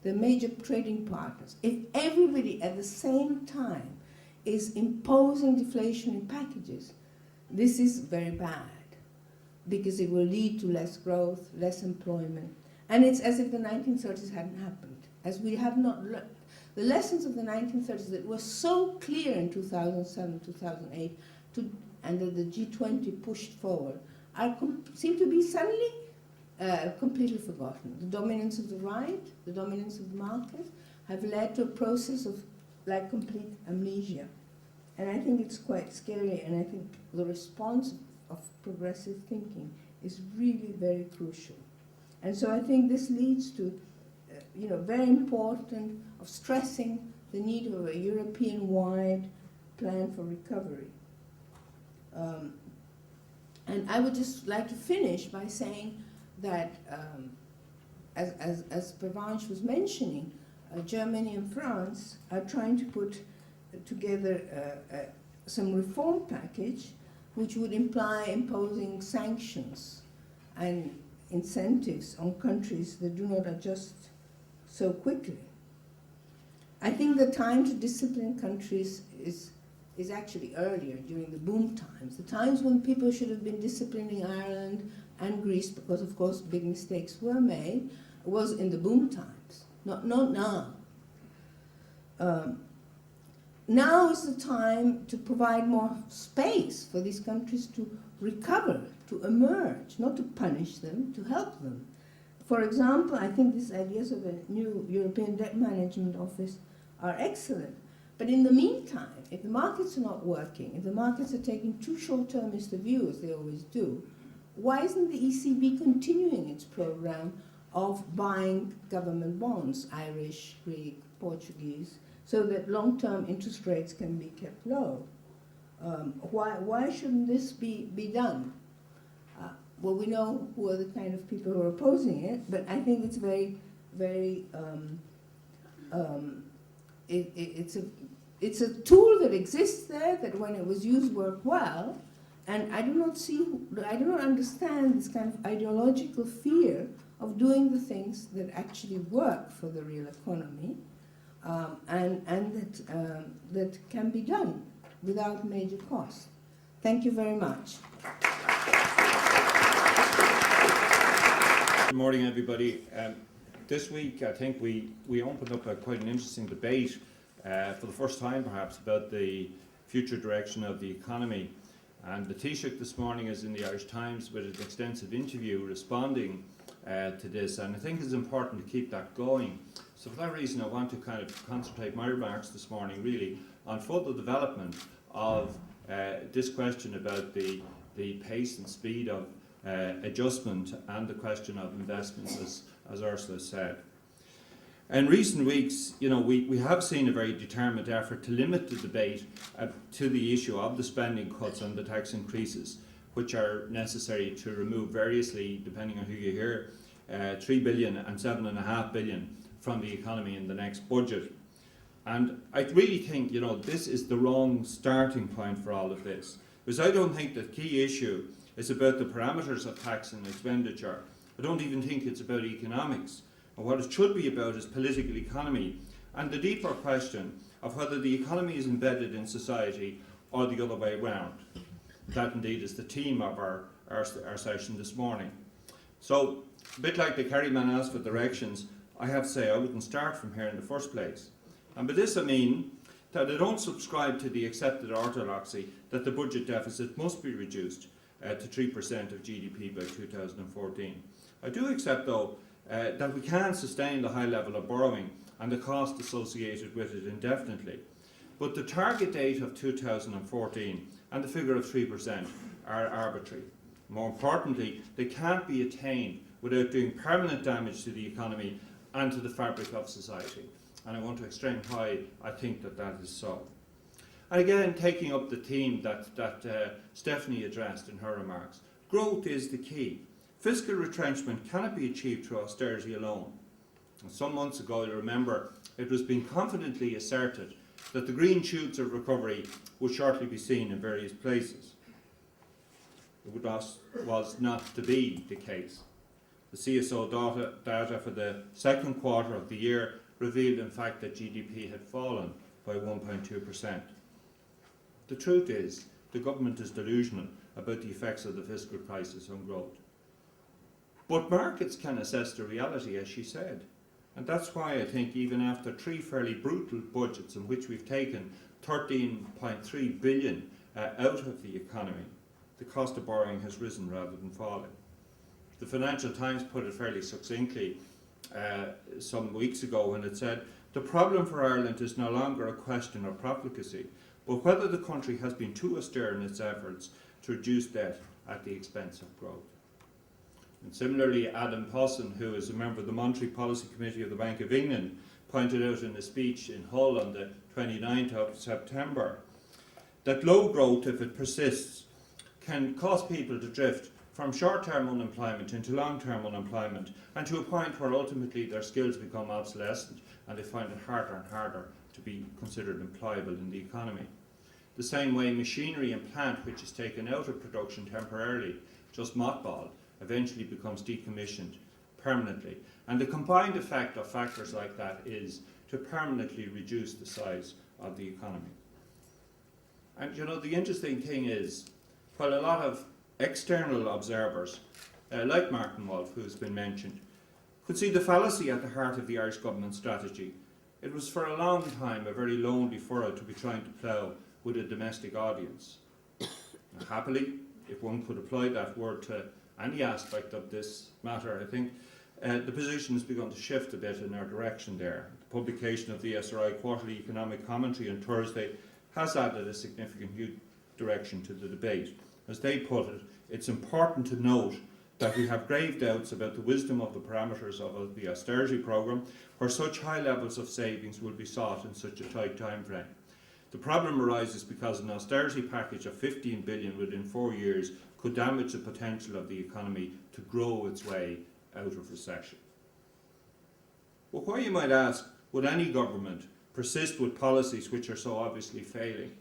They're major trading partners. If everybody at the same time is imposing deflationary packages, this is very bad, because it will lead to less growth, less employment. And it's as if the 1930s hadn't happened, as we have not learned. The lessons of the 1930s that were so clear in 2007, 2008, and that the G20 pushed forward, seem to be suddenly completely forgotten. The dominance of the right, the dominance of the market, have led to a process of complete amnesia. And I think it's quite scary, and I think the response of progressive thinking is really very crucial. And so I think this leads to very important, of stressing the need of a European-wide plan for recovery. And I would just like to finish by saying that, as Pervenche was mentioning, Germany and France are trying to put together some reform package which would imply imposing sanctions and incentives on countries that do not adjust so quickly. I think the time to discipline countries is actually earlier, during the boom times. The times when people should have been disciplining Ireland and Greece, because of course big mistakes were made, was in the boom times, not now. Now is the time to provide more space for these countries to recover, to emerge, not to punish them, to help them. For example, I think these ideas of a new European Debt Management Office are excellent. But in the meantime, if the markets are not working, if the markets are taking too short-termist a view, as they always do, why isn't the ECB continuing its program of buying government bonds, Irish, Greek, Portuguese, so that long-term interest rates can be kept low? Why shouldn't this be done? Well, we know who are the kind of people who are opposing it, but I think it's it's a tool that exists there, that when it was used worked well, and I do not understand this kind of ideological fear of doing the things that actually work for the real economy, and that can be done without major cost. Thank you very much. Good morning, everybody. This week, I think we opened up quite an interesting debate, for the first time perhaps, about the future direction of the economy. And the Taoiseach this morning is in the Irish Times with an extensive interview responding to this, and I think it's important to keep that going. So for that reason, I want to kind of concentrate my remarks this morning really on further development of this question about the pace and speed of adjustment and the question of investments, as Ursula said. In recent weeks, we have seen a very determined effort to limit the debate to the issue of the spending cuts and the tax increases, which are necessary to remove variously, depending on who you hear, 3 billion and 7.5 billion from the economy in the next budget. And I really think, this is the wrong starting point for all of this, because I don't think the key issue is about the parameters of tax and expenditure. I don't even think it's about economics. And what it should be about is political economy, and the deeper question of whether the economy is embedded in society or the other way around. That indeed is the theme of our session this morning. So, a bit like the Kerryman asked for directions, I have to say I wouldn't start from here in the first place. And by this I mean that I don't subscribe to the accepted orthodoxy that the budget deficit must be reduced to 3% of GDP by 2014. I do accept, though, that we can sustain the high level of borrowing and the cost associated with it indefinitely. But the target date of 2014 and the figure of 3% are arbitrary. More importantly, they can't be attained without doing permanent damage to the economy and to the fabric of society. And I want to explain why I think that is so. And again, taking up the theme that Stephanie addressed in her remarks, growth is the key. Fiscal retrenchment cannot be achieved through austerity alone. And some months ago, you'll remember, it was being confidently asserted that the green shoots of recovery would shortly be seen in various places. It was not to be the case. The CSO data for the second quarter of the year revealed, in fact, that GDP had fallen by 1.2%. The truth is, the government is delusional about the effects of the fiscal crisis on growth. But markets can assess the reality, as she said. And that's why I think even after 3 fairly brutal budgets in which we've taken 13.3 billion out of the economy, the cost of borrowing has risen rather than fallen. The Financial Times put it fairly succinctly some weeks ago when it said, the problem for Ireland is no longer a question of profligacy, but whether the country has been too austere in its efforts to reduce debt at the expense of growth. And similarly, Adam Posson, who is a member of the Monetary Policy Committee of the Bank of England, pointed out in a speech in Hull on the 29th of September that low growth, if it persists, can cause people to drift from short-term unemployment into long-term unemployment, and to a point where ultimately their skills become obsolescent and they find it harder and harder to be considered employable in the economy. The same way machinery and plant which is taken out of production temporarily, just mothballed, eventually becomes decommissioned permanently. And the combined effect of factors like that is to permanently reduce the size of the economy. And you know, the interesting thing is, while a lot of external observers, like Martin Wolf, who has been mentioned, could see the fallacy at the heart of the Irish government strategy, it was for a long time a very lonely furrow to be trying to plough with a domestic audience. Now, happily, if one could apply that word to any aspect of this matter, I think the position has begun to shift a bit in our direction there. The publication of the SRI Quarterly Economic Commentary on Thursday has added a significant new direction to the debate. As they put it, it's important to note that we have grave doubts about the wisdom of the parameters of the austerity programme, where such high levels of savings will be sought in such a tight time frame. The problem arises because an austerity package of 15 billion within 4 years could damage the potential of the economy to grow its way out of recession. Well, why, you might ask, would any government persist with policies which are so obviously failing?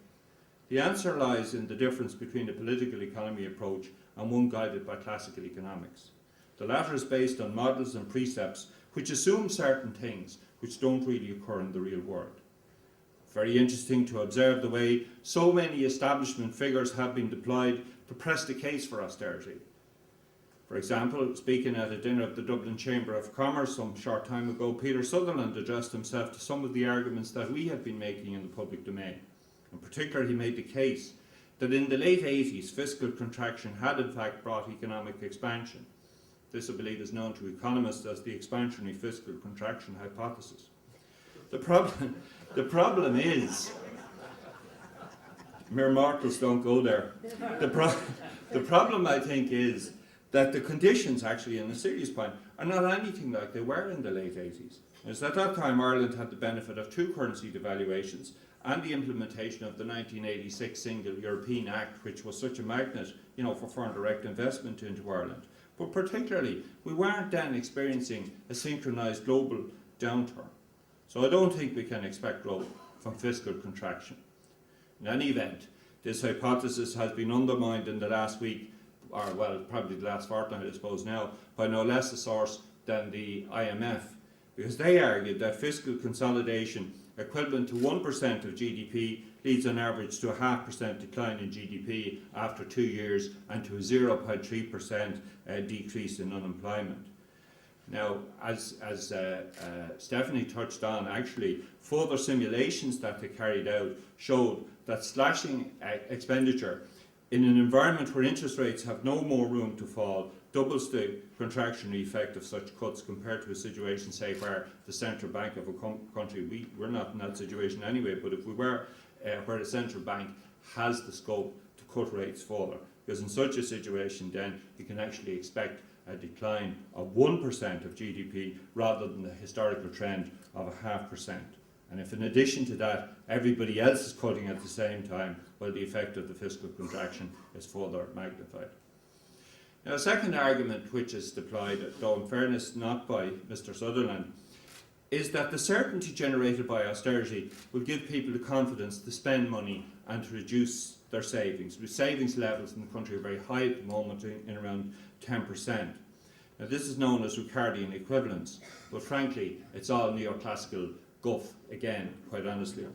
The answer lies in the difference between a political economy approach and one guided by classical economics. The latter is based on models and precepts which assume certain things which don't really occur in the real world. Very interesting to observe the way so many establishment figures have been deployed to press the case for austerity. For example, speaking at a dinner of the Dublin Chamber of Commerce some short time ago, Peter Sutherland addressed himself to some of the arguments that we have been making in the public domain. In particular, he made the case that in the late 80s, fiscal contraction had in fact brought economic expansion. This, I believe, is known to economists as the expansionary fiscal contraction hypothesis. The problem is, mere mortals don't go there. The problem, I think, is that the conditions, actually, in a serious point, are not anything like they were in the late 80s. As at that time, Ireland had the benefit of 2 currency devaluations and the implementation of the 1986 Single European Act, which was such a magnet, for foreign direct investment into Ireland. But particularly, we weren't then experiencing a synchronised global downturn. So I don't think we can expect growth from fiscal contraction. In any event, this hypothesis has been undermined in the last week, or well, probably the last fortnight, I suppose now, by no less a source than the IMF, because they argued that fiscal consolidation equivalent to 1% of GDP leads on average to a 0.5% decline in GDP after 2 years and to a 0.3% decrease in unemployment. Now, as Stephanie touched on, actually, further simulations that they carried out showed that slashing expenditure in an environment where interest rates have no more room to fall doubles the contractionary effect of such cuts compared to a situation, say, where the central bank of a country, we're not in that situation anyway, but if we were, where the central bank has the scope to cut rates further, because in such a situation then you can actually expect a decline of 1% of GDP rather than the historical trend of a 0.5%. And if in addition to that everybody else is cutting at the same time, well, the effect of the fiscal contraction is further magnified. Now, a second argument which is deployed, though in fairness not by Mr. Sutherland, is that the certainty generated by austerity will give people the confidence to spend money and to reduce their savings, with savings levels in the country are very high at the moment, in around 10%. Now, this is known as Ricardian equivalence, but frankly it's all neoclassical guff again, quite honestly.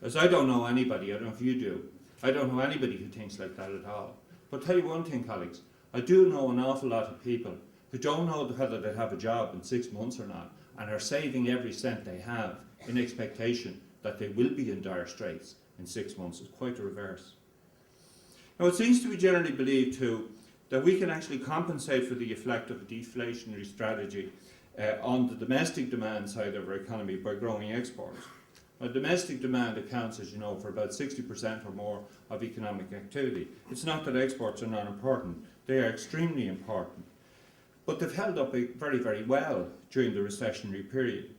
As I don't know anybody, I don't know if you do, I don't know anybody who thinks like that at all. But I'll tell you one thing, colleagues, I do know an awful lot of people who don't know whether they'll have a job in 6 months or not, and are saving every cent they have in expectation that they will be in dire straits in 6 months. It's quite the reverse. Now, it seems to be generally believed too that we can actually compensate for the effect of a deflationary strategy on the domestic demand side of our economy by growing exports. Now, domestic demand accounts, as you know, for about 60% or more of economic activity. It's not that exports are not important, they are extremely important. but they've held up very, very well during the recessionary period.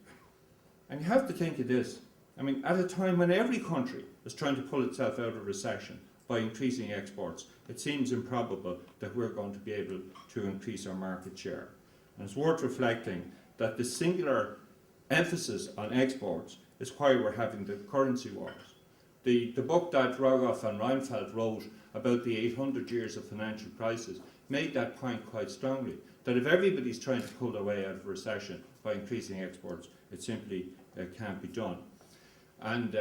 And you have to think of this. I mean, at a time when every country is trying to pull itself out of recession by increasing exports, it seems improbable that we're going to be able to increase our market share. And it's worth reflecting that the singular emphasis on exports is why we're having the currency wars. The book that Rogoff and Reinfeldt wrote about the 800 years of financial crisis made that point quite strongly, that if everybody's trying to pull their way out of recession by increasing exports, it simply can't be done. And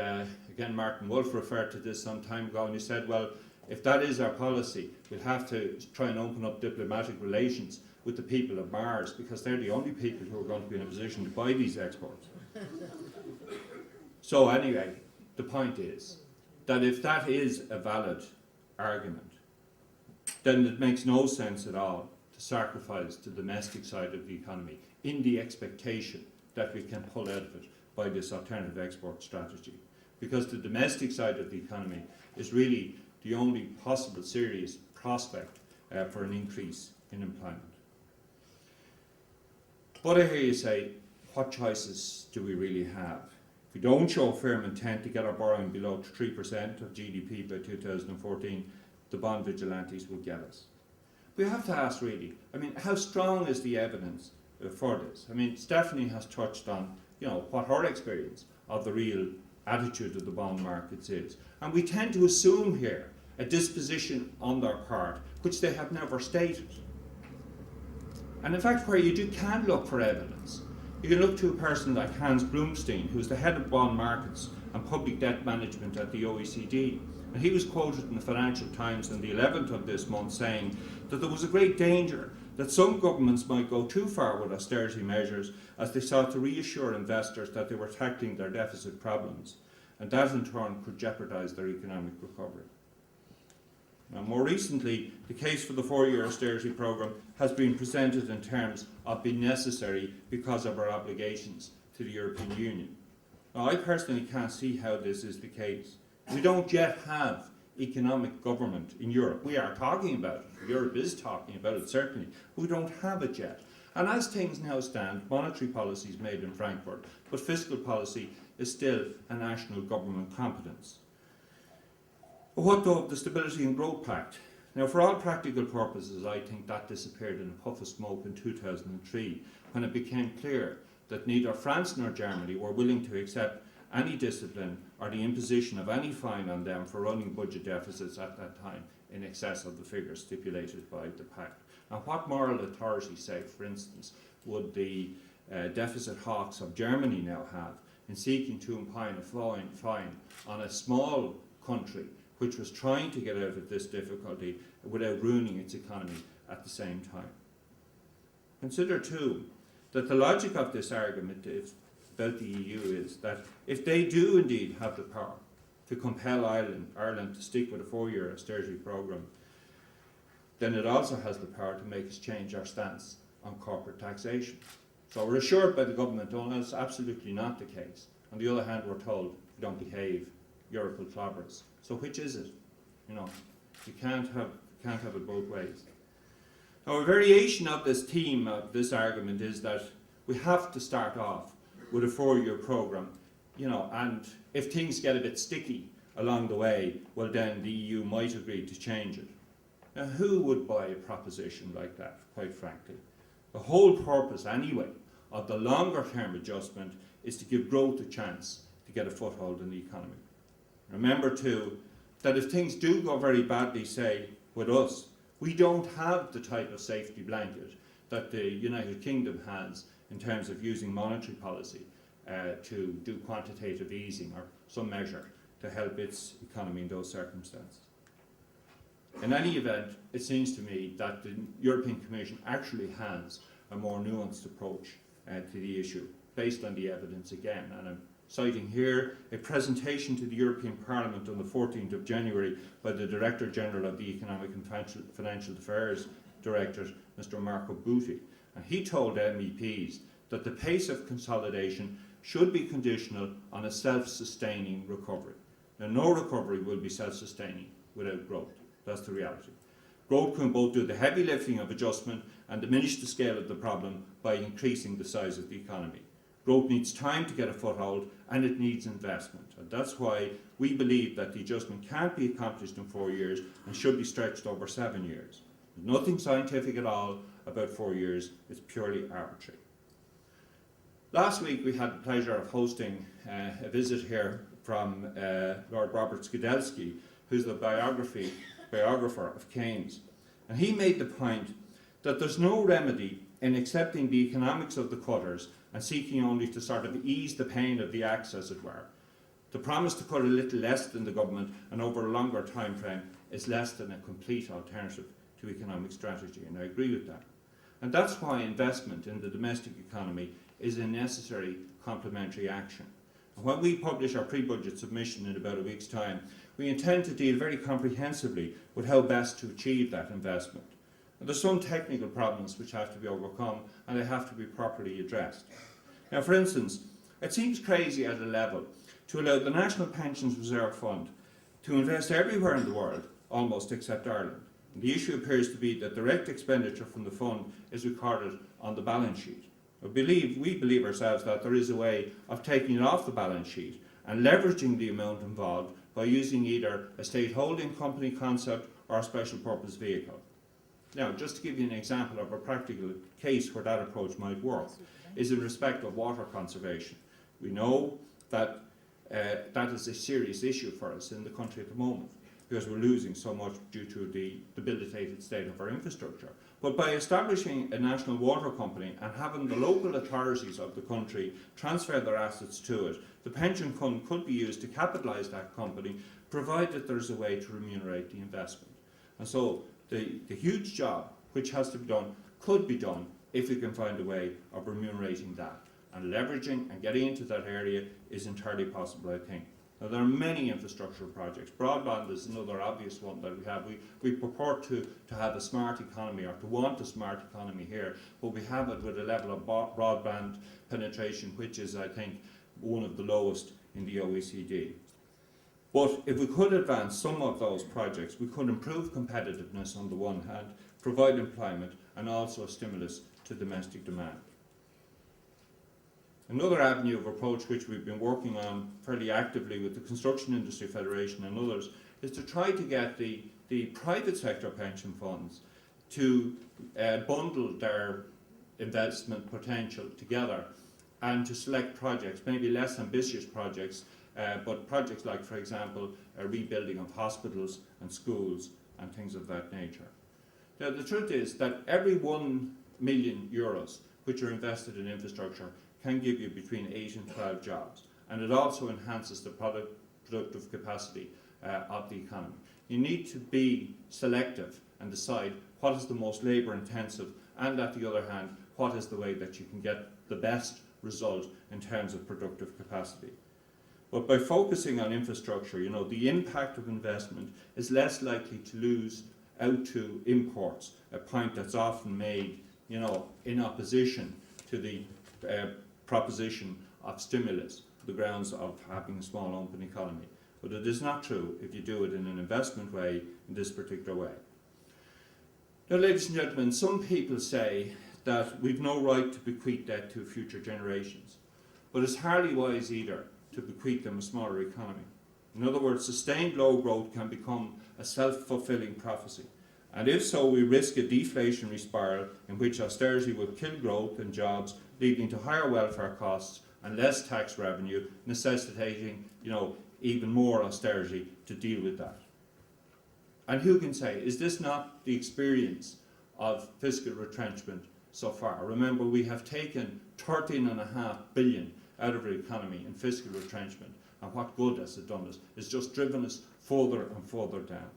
again, Martin Wolf referred to this some time ago, and he said, well, if that is our policy, we'll have to try and open up diplomatic relations with the people of Mars, because they're the only people who are going to be in a position to buy these exports. So anyway, the point is that if that is a valid argument, then it makes no sense at all to sacrifice the domestic side of the economy in the expectation that we can pull out of it by this alternative export strategy. Because the domestic side of the economy is really the only possible serious prospect for an increase in employment. But I hear you say, what choices do we really have? If we don't show firm intent to get our borrowing below 3% of GDP by 2014, the bond vigilantes will get us. We have to ask really, I mean, how strong is the evidence for this? I mean, Stephanie has touched on, you know, what her experience of the real attitude of the bond markets is. And we tend to assume here a disposition on their part, which they have never stated. And in fact, where you can look for evidence, you can look to a person like Hans Blumstein, who's the head of bond markets and public debt management at the OECD. And he was quoted in the Financial Times on the 11th of this month saying that there was a great danger that some governments might go too far with austerity measures as they sought to reassure investors that they were tackling their deficit problems, and that in turn could jeopardise their economic recovery. Now, more recently, the case for the 4-year austerity programme has been presented in terms of being necessary because of our obligations to the European Union. Now, I personally can't see how this is the case. We don't yet have economic government in Europe. We are talking about it. Europe is talking about it, certainly. We don't have it yet. And as things now stand, monetary policy is made in Frankfurt, but fiscal policy is still a national government competence. But what though of the Stability and Growth Pact? Now, for all practical purposes, I think that disappeared in a puff of smoke in 2003, when it became clear that neither France nor Germany were willing to accept any discipline or the imposition of any fine on them for running budget deficits at that time in excess of the figures stipulated by the pact. Now, what moral authority, say, for instance, would the deficit hawks of Germany now have in seeking to impose a fine on a small country which was trying to get out of this difficulty without ruining its economy at the same time? Consider too that the logic of this argument about the EU is that if they do indeed have the power to compel Ireland to stick with a 4-year austerity programme, then it also has the power to make us change our stance on corporate taxation. So we're assured by the government, oh, that's absolutely not the case. On the other hand, we're told, if you don't behave, Europe will clobber us. So which is it? You know, you can't have it both ways. Now, a variation of this theme, of this argument, is that we have to start off with a 4-year programme, you know, and if things get a bit sticky along the way, well then the EU might agree to change it. Now, who would buy a proposition like that, quite frankly? The whole purpose, anyway, of the longer-term adjustment is to give growth a chance to get a foothold in the economy. Remember, too, that if things do go very badly, say, with us, we don't have the type of safety blanket that the United Kingdom has in terms of using monetary policy to do quantitative easing or some measure to help its economy in those circumstances. In any event, it seems to me that the European Commission actually has a more nuanced approach to the issue, based on the evidence again. And I'm citing here a presentation to the European Parliament on the 14th of January by the Director General of the Economic and Financial Affairs Directorate, Mr. Marco Butti. And he told MEPs that the pace of consolidation should be conditional on a self-sustaining recovery. Now, no recovery will be self-sustaining without growth. That's the reality. Growth can both do the heavy lifting of adjustment and diminish the scale of the problem by increasing the size of the economy. Growth needs time to get a foothold, and it needs investment. And that's why we believe that the adjustment can't be accomplished in 4 years and should be stretched over 7 years. There's nothing scientific at all about 4 years. It's purely arbitrary. Last week we had the pleasure of hosting a visit here from Lord Robert Skidelsky, who's the biographer of Keynes. And he made the point that there's no remedy in accepting the economics of the cutters and seeking only to sort of ease the pain of the axe, as it were. The promise to cut a little less than the government and over a longer time frame is less than a complete alternative to economic strategy, and I agree with that. And that's why investment in the domestic economy is a necessary complementary action. And when we publish our pre-budget submission in about a week's time, we intend to deal very comprehensively with how best to achieve that investment. And there's some technical problems which have to be overcome, and they have to be properly addressed. Now, for instance, it seems crazy at a level to allow the National Pensions Reserve Fund to invest everywhere in the world, almost except Ireland. And the issue appears to be that direct expenditure from the fund is recorded on the balance sheet. We believe ourselves that there is a way of taking it off the balance sheet and leveraging the amount involved by using either a state holding company concept or a special purpose vehicle. Now, just to give you an example of a practical case where that approach might work, is in respect of water conservation. We know that that is a serious issue for us in the country at the moment, because we're losing so much due to the debilitated state of our infrastructure. But by establishing a national water company and having the local authorities of the country transfer their assets to it, the pension fund could be used to capitalise that company, provided there's a way to remunerate the investment. And so the huge job which has to be done could be done if we can find a way of remunerating that. And leveraging and getting into that area is entirely possible, I think. Now, there are many infrastructure projects. Broadband is another obvious one that we have. We purport to have a smart economy, or to want a smart economy here, but we have it with a level of broadband penetration which is, I think, one of the lowest in the OECD. But if we could advance some of those projects, we could improve competitiveness on the one hand, provide employment, and also a stimulus to domestic demand. Another avenue of approach which we've been working on fairly actively with the Construction Industry Federation and others is to try to get the private sector pension funds to bundle their investment potential together and to select projects, maybe less ambitious projects, but projects like, for example, a rebuilding of hospitals and schools and things of that nature. Now, the truth is that every €1 million which are invested in infrastructure can give you between 8 and 12 jobs, and it also enhances the productive capacity of the economy. You need to be selective and decide what is the most labour intensive, and at the other hand, what is the way that you can get the best result in terms of productive capacity. But by focusing on infrastructure, the impact of investment is less likely to lose out to imports, a point that's often made, in opposition to the proposition of stimulus, the grounds of having a small open economy. But it is not true if you do it in an investment way, in this particular way. Now, ladies and gentlemen, some people say that we've no right to bequeath debt to future generations, but it's hardly wise either to bequeath them a smaller economy. In other words, sustained low growth can become a self-fulfilling prophecy. And if so, we risk a deflationary spiral in which austerity will kill growth and jobs, leading to higher welfare costs and less tax revenue, necessitating, even more austerity to deal with that. And who can say, is this not the experience of fiscal retrenchment so far? Remember, we have taken 13.5 billion out of our economy in fiscal retrenchment, and what good has it done us? It's just driven us further and further down.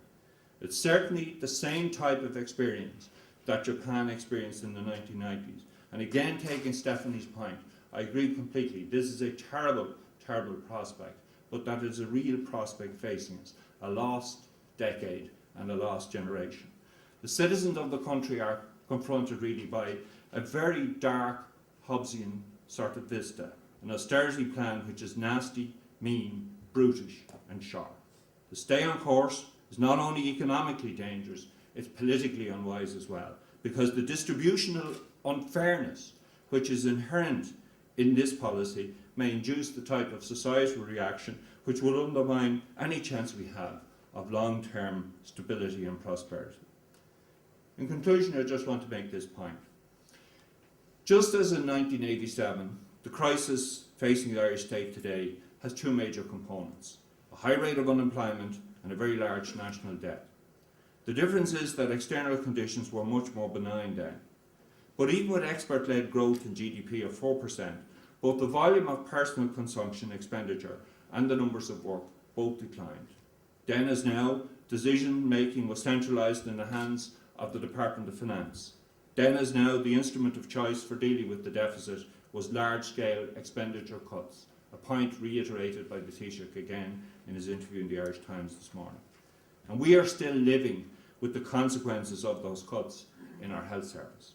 It's certainly the same type of experience that Japan experienced in the 1990s. And again, taking Stephanie's point, I agree completely. This is a terrible, terrible prospect, but that is a real prospect facing us, a lost decade and a lost generation. The citizens of the country are confronted really by a very dark Hobbesian sort of vista, an austerity plan which is nasty, mean, brutish and sharp. To stay on course is not only economically dangerous, it's politically unwise as well, because the distributional unfairness which is inherent in this policy may induce the type of societal reaction which will undermine any chance we have of long-term stability and prosperity. In conclusion, I just want to make this point. Just as in 1987, the crisis facing the Irish state today has two major components: a high rate of unemployment and a very large national debt. The difference is that external conditions were much more benign then. But even with expert-led growth in GDP of 4%, both the volume of personal consumption expenditure and the numbers of work both declined. Then as now, decision-making was centralised in the hands of the Department of Finance. Then as now, the instrument of choice for dealing with the deficit was large-scale expenditure cuts, a point reiterated by the Taoiseach again in his interview in the Irish Times this morning. And we are still living with the consequences of those cuts in our health service.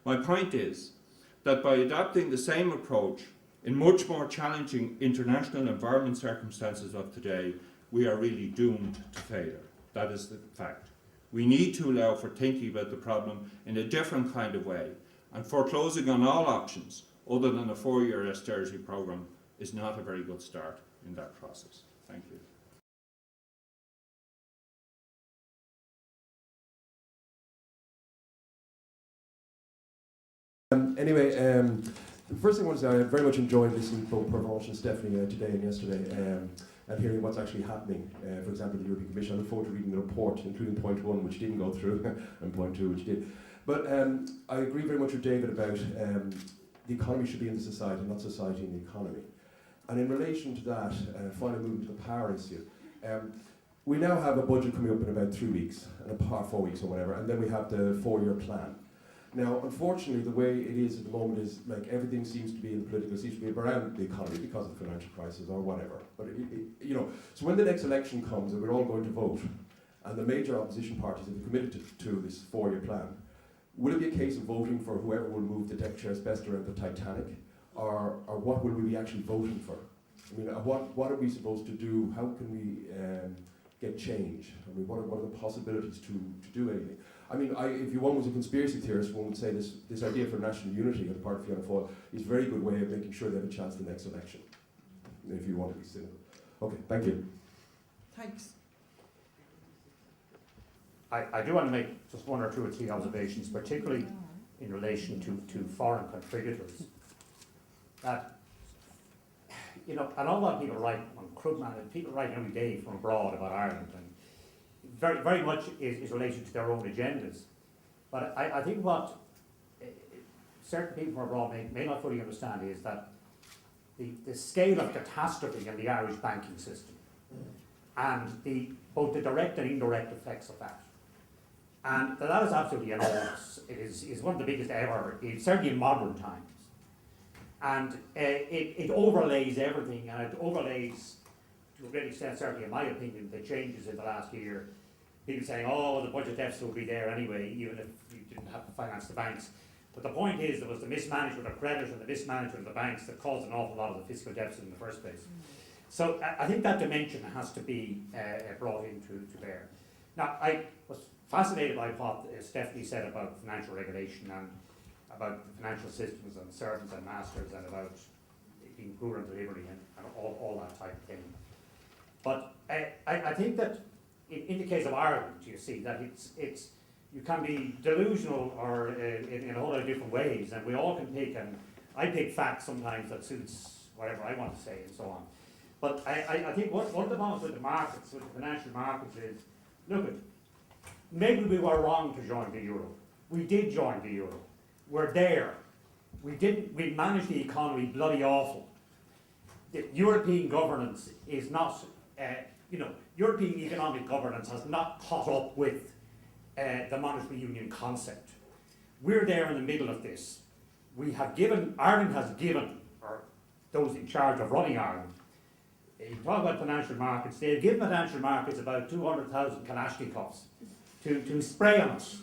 My point is that by adopting the same approach in much more challenging international environment circumstances of today, we are really doomed to failure. That is the fact. We need to allow for thinking about the problem in a different kind of way, and foreclosing on all options other than a 4-year austerity programme is not a very good start in that process. Thank you. The first thing I want to say, I very much enjoyed listening to both Pervenche and Stephanie today and yesterday, and hearing what's actually happening. For example, the European Commission. I look forward to reading the report, including point 1, which didn't go through, and point 2, which did. But I agree very much with David about the economy should be in the society, not society in the economy. And in relation to that, finally moving to the power issue, we now have a budget coming up in about 3 weeks, and 4 weeks or whatever, and then we have the 4-year plan. Now, unfortunately, the way it is at the moment is like everything seems to be in the political, seems to be around the economy because of the financial crisis or whatever. But so when the next election comes and we're all going to vote, and the major opposition parties have committed to this 4-year plan, will it be a case of voting for whoever will move the deck chairs best around the Titanic, or what will we be actually voting for? I mean, what are we supposed to do? How can we get change? I mean, what are the possibilities to do anything? I mean, if one was a conspiracy theorist, one would say this idea for national unity on the part of Fianna Fáil is a very good way of making sure they have a chance in the next election, if you want to be cynical. Okay, thank you. Thanks. I do want to make just 1 or 2 or 3 observations, particularly in relation to foreign contributors. That, an awful lot of people write on Krugman, and people write every day from abroad about Ireland, and very, very much is related to their own agendas. But I think what certain people from abroad may not fully understand is that the scale of catastrophe in the Irish banking system, and both the direct and indirect effects of that. And that is absolutely enormous. It is one of the biggest ever, certainly in modern times. And it overlays everything, and it overlays, to a great extent, certainly in my opinion, the changes in the last year. People saying, oh, the budget deficit will be there anyway, even if you didn't have to finance the banks. But the point is, there was the mismanagement of credit and the mismanagement of the banks that caused an awful lot of the fiscal deficit in the first place. So I think that dimension has to be brought into bear. Now, I was fascinated by what Stephanie said about financial regulation and about the financial systems and servants and masters and about being poor and delivery and all that type of thing. But I think that in the case of Ireland, you see that it's you can be delusional or in a whole lot of different ways, and we all can pick, and I pick facts sometimes that suits whatever I want to say and so on. But I think one of the problems with the markets, with the financial markets is, look, maybe we were wrong to join the euro. We did join the euro. We're there. We managed the economy bloody awful. The European governance is not, European economic governance has not caught up with the monetary union concept. We're there in the middle of this. Ireland has given, or those in charge of running Ireland, you talk about financial markets, they've given financial markets about 200,000 Kalashnikovs to spray on us.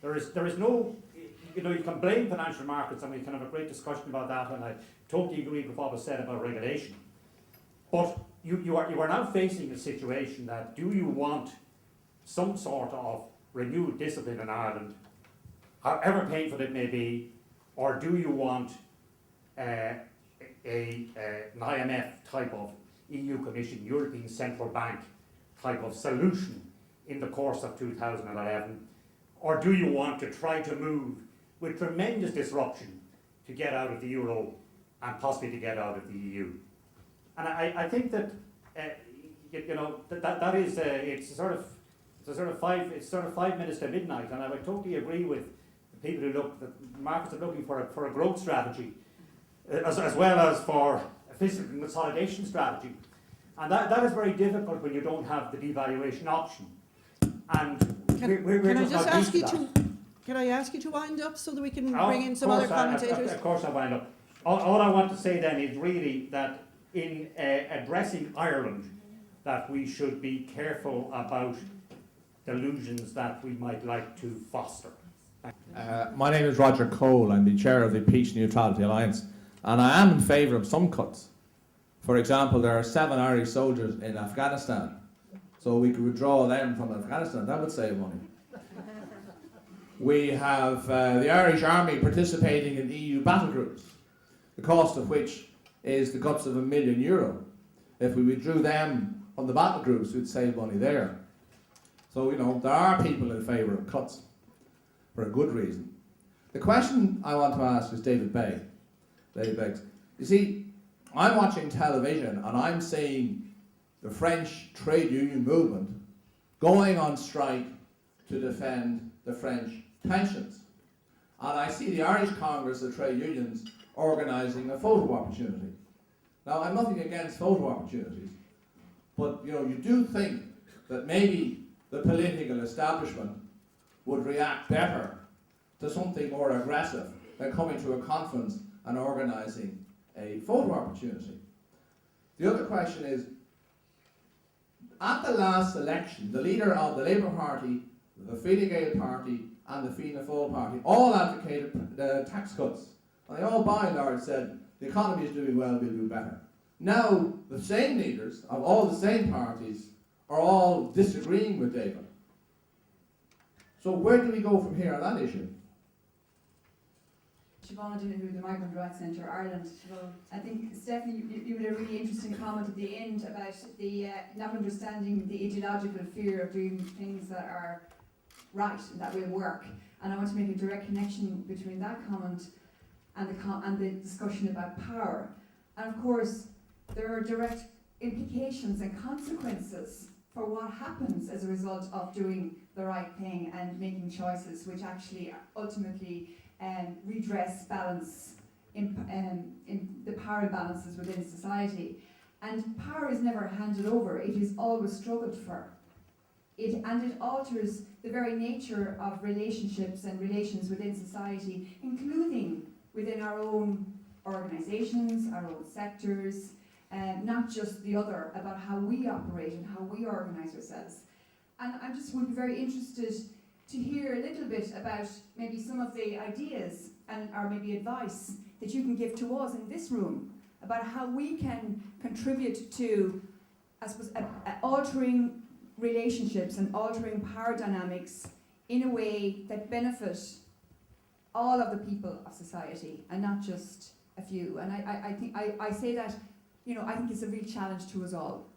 There is no, you can blame financial markets, and we can have a great discussion about that, and I totally agree with what was said about regulation. But you are now facing a situation that, do you want some sort of renewed discipline in Ireland, however painful it may be, or do you want an IMF type of EU Commission, European Central Bank type of solution in the course of 2011? Or do you want to try to move with tremendous disruption to get out of the euro and possibly to get out of the EU? And I think that that is it's sort of 5 minutes to midnight, and I would totally agree with the people who look that markets are looking for a growth strategy as well as for a fiscal consolidation strategy, and that is very difficult when you don't have the devaluation option. And we're Can I just just not ask used you to that. to, can I ask you to wind up so that we can Oh, bring in of some other course commentators? Of course I'll wind up. All I want to say then is really that in addressing Ireland, that we should be careful about delusions that we might like to foster. My name is Roger Cole. I'm the chair of the Peace Neutrality Alliance, and I am in favour of some cuts. For example, there are 7 Irish soldiers in Afghanistan, so we could withdraw them from Afghanistan. That would save money. We have the Irish Army participating in EU battle groups, the cost of which is the guts of €1 million. If we withdrew them from the battle groups, we'd save money there. So, there are people in favour of cuts for a good reason. The question I want to ask is David Beggs. You see, I'm watching television and I'm seeing the French trade union movement going on strike to defend the French pensions. And I see the Irish Congress of Trade Unions organising a photo opportunity. Now, I'm nothing against photo opportunities, but you do think that maybe the political establishment would react better to something more aggressive than coming to a conference and organising a photo opportunity. The other question is, at the last election, the leader of the Labour Party, the Fine Gael Party and the Fianna Fáil Party all advocated tax cuts. And they all by and large said, the economy is doing well, we'll do better. Now, the same leaders of all the same parties are all disagreeing with David. So where do we go from here on that issue? Siobhan Doonahu, the Migrant Rights Centre Ireland. Well, I think, Stephanie, you had a really interesting comment at the end about the not understanding the ideological fear of doing things that are right and that will work. And I want to make a direct connection between that comment and the discussion about power. And of course, there are direct implications and consequences for what happens as a result of doing the right thing and making choices which actually ultimately redress balance in the power imbalances within society. And power is never handed over, it is always struggled for. It alters the very nature of relationships and relations within society, including within our own organisations, our own sectors, not just the other, about how we operate and how we organise ourselves. And I just would be very interested to hear a little bit about maybe some of the ideas or maybe advice that you can give to us in this room about how we can contribute to, I suppose, altering relationships and altering power dynamics in a way that benefit all of the people of society and not just a few. And I think I say that, I think it's a real challenge to us all.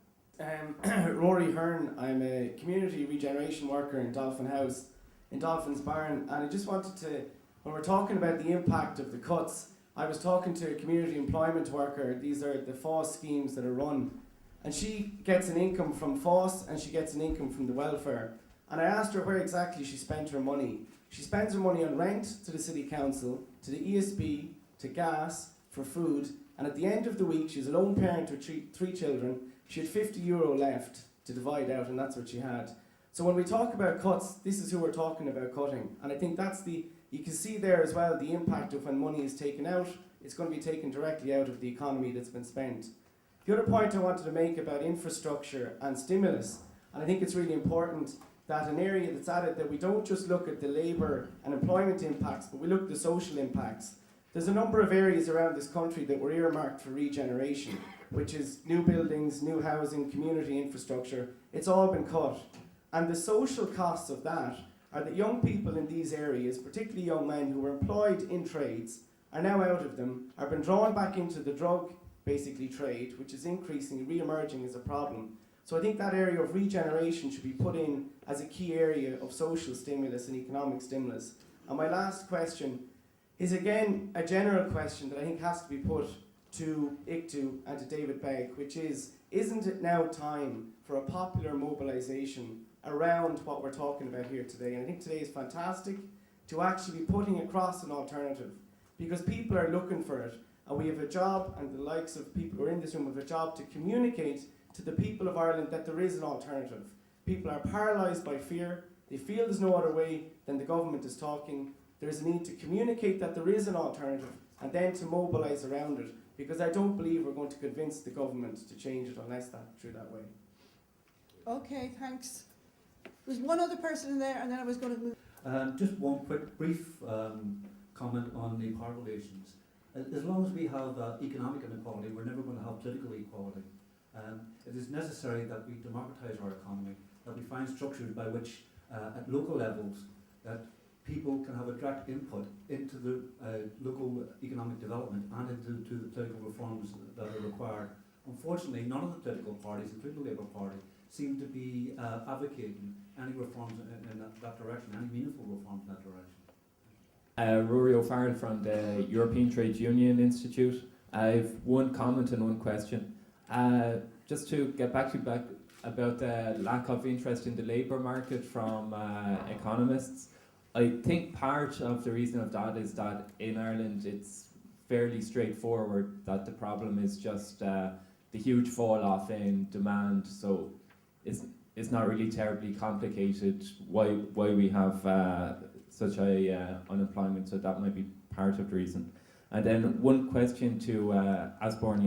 Rory Hearn, I'm a community regeneration worker in Dolphin House, in Dolphin's Barn, and I just wanted to, when we're talking about the impact of the cuts, I was talking to a community employment worker. These are the FOSS schemes that are run, and she gets an income from FOSS and she gets an income from the welfare. And I asked her where exactly she spent her money. She spends her money on rent to the city council, to the ESB, to gas, for food, and at the end of the week, she's a lone parent with three children. She had €50 left to divide out, and that's what she had. So when we talk about cuts, this is who we're talking about cutting. And I think that's you can see there as well the impact of when money is taken out, it's going to be taken directly out of the economy that's been spent. The other point I wanted to make about infrastructure and stimulus, and I think it's really important that an area that's added, that we don't just look at the labour and employment impacts, but we look at the social impacts. There's a number of areas around this country that were earmarked for regeneration, which is new buildings, new housing, community infrastructure. It's all been cut. And the social costs of that are that young people in these areas, particularly young men who were employed in trades, are now out of them, are being drawn back into the drug, basically, trade, which is increasingly re-emerging as a problem. So I think that area of regeneration should be put in as a key area of social stimulus and economic stimulus. And my last question is again a general question that I think has to be put to ICTU and to David Begg, which is, isn't it now time for a popular mobilisation around what we're talking about here today? And I think today is fantastic to actually be putting across an alternative, because people are looking for it, and we have a job, and the likes of people who are in this room have a job to communicate to the people of Ireland that there is an alternative. People are paralysed by fear, they feel there's no other way than the government is talking. There's a need to communicate that there is an alternative, and then to mobilise around it, because I don't believe we're going to convince the government to change it unless that's true that way. Okay, thanks. There's one other person in there, and then I was going to move. Just one quick, brief comment on the power relations. As long as we have economic inequality, we're never going to have political equality. It is necessary that we democratise our economy, that we find structures by which, at local levels, that people can have a direct input into the local economic development and into the political reforms that are required. Unfortunately, none of the political parties, including the Labour Party, seem to be advocating any reforms in that direction, any meaningful reforms in that direction. Rory O'Farrell from the European Trade Union Institute. I've one comment and one question. Just to get back about the lack of interest in the labour market from economists. I think part of the reason of that is that in Ireland it's fairly straightforward that the problem is just the huge fall off in demand, so it's not really terribly complicated why we have such a unemployment, so that might be part of the reason. And then one question to Asborn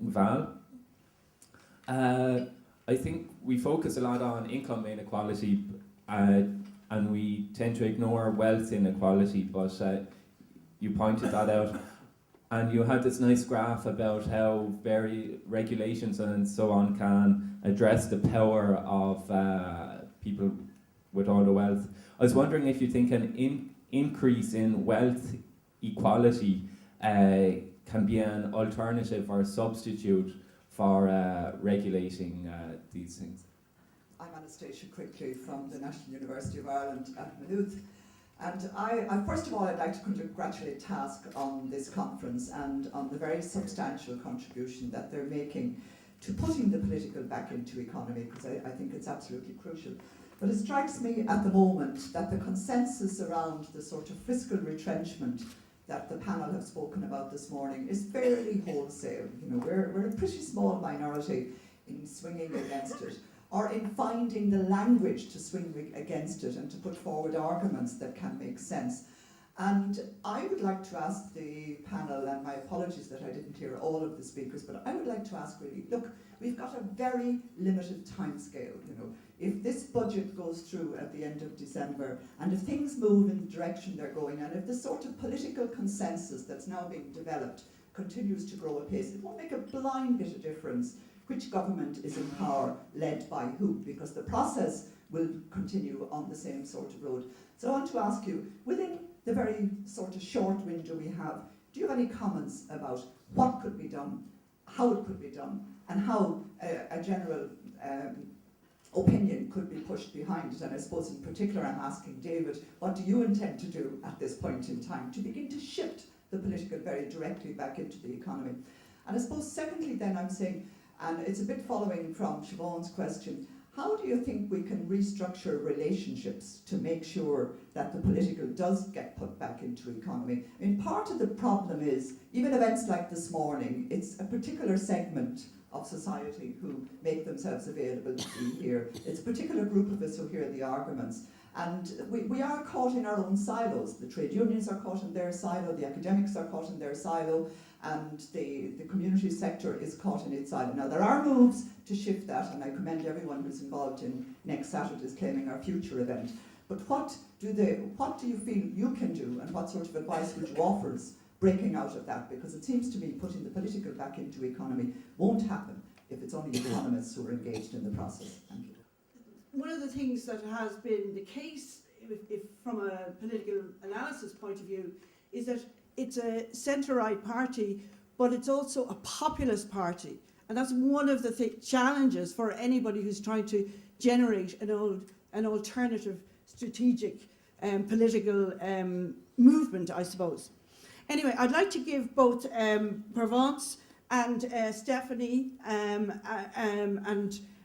Val. I think we focus a lot on income inequality and we tend to ignore wealth inequality, but you pointed that out. And you had this nice graph about how very regulations and so on can address the power of people with all the wealth. I was wondering if you think an increase in wealth equality can be an alternative or a substitute for regulating these things. I'm Anastasia Quickly from the National University of Ireland at Maynooth. And I first of all, I'd like to congratulate TASC on this conference and on the very substantial contribution that they're making to putting the political back into economy, because I think it's absolutely crucial. But it strikes me at the moment that the consensus around the sort of fiscal retrenchment that the panel have spoken about this morning is fairly wholesale. You know, we're a pretty small minority in swinging against it, or in finding the language to swing against it and to put forward arguments that can make sense. And I would like to ask the panel, and my apologies that I didn't hear all of the speakers, but I would like to ask really, look, we've got a very limited time scale, you know. If this budget goes through at the end of December, and if things move in the direction they're going, and if the sort of political consensus that's now being developed continues to grow apace, it won't make a blind bit of difference which government is in power, led by who, because the process will continue on the same sort of road. So I want to ask you, within the very sort of short window we have, do you have any comments about what could be done, how it could be done, and how a general opinion could be pushed behind it? And I suppose in particular I'm asking David, what do you intend to do at this point in time to begin to shift the political very directly back into the economy? And I suppose secondly then I'm saying, and it's a bit following from Siobhan's question, how do you think we can restructure relationships to make sure that the political does get put back into economy? I mean, part of the problem is, even events like this morning, it's a particular segment of society who make themselves available to be here. It's a particular group of us who hear the arguments. And we are caught in our own silos. The trade unions are caught in their silo, the academics are caught in their silo, and the community sector is caught in its silo. Now, there are moves to shift that, and I commend everyone who's involved in next Saturday's Claiming Our Future event. But what do you feel you can do, and what sort of advice would you offer us breaking out of that? Because it seems to me putting the political back into economy won't happen if it's only economists who are engaged in the process. Thank you. one of the things that has been the case, if from a political analysis point of view, is that it's a centre-right party, but it's also a populist party. And that's one of the challenges for anybody who's trying to generate an alternative strategic political movement, I suppose. Anyway, I'd like to give both Provence and Stephanie and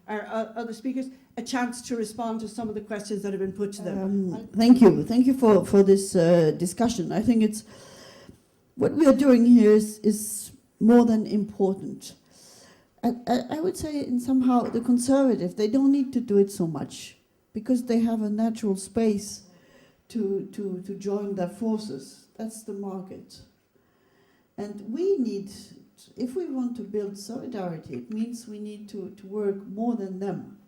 our other speakers a chance to respond to some of the questions that have been put to them. Thank you for this discussion. I think it's what we are doing here is more than important. I would say, in somehow, the Conservative, they don't need to do it so much because they have a natural space to join their forces. That's the market. And we need, if we want to build solidarity, it means we need to work more than them.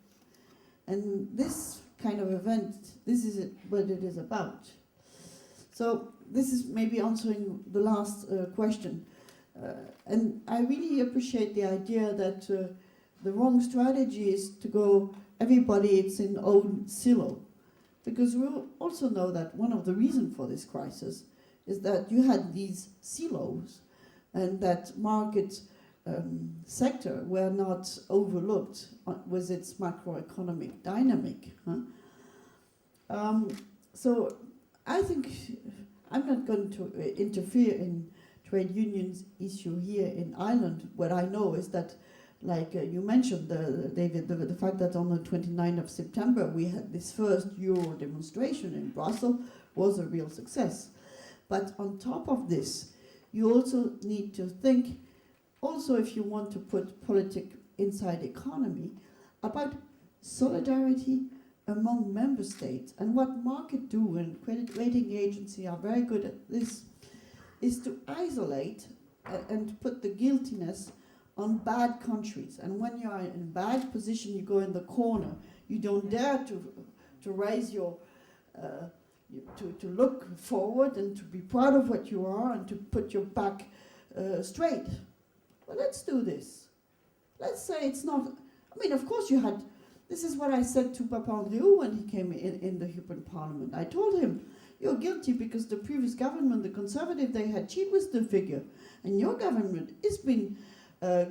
And this kind of event, this is what it is about. So this is maybe answering the last question. And I really appreciate the idea that the wrong strategy is to go, everybody it's in own silo. Because we also know that one of the reasons for this crisis is that you had these silos and that market sector were not overlooked with its macroeconomic dynamic. So I think I'm not going to interfere in trade unions issue here in Ireland. What I know is that, like you mentioned, David, the fact that on the 29th of September we had this first Euro demonstration in Brussels was a real success. But on top of this, you also need to think, also if you want to put politics inside economy, about solidarity among member states. And what market do, and credit rating agencies are very good at this, is to isolate and put the guiltiness on bad countries. And when you are in a bad position, you go in the corner. You don't dare to raise your, to look forward and to be proud of what you are and to put your back straight. Well, let's do this. Let's say it's not, I mean, of course you had, this is what I said to Papandreou when he came in the European Parliament. I told him, you're guilty because the previous government, the Conservative, they had cheated with the figure. And your government has been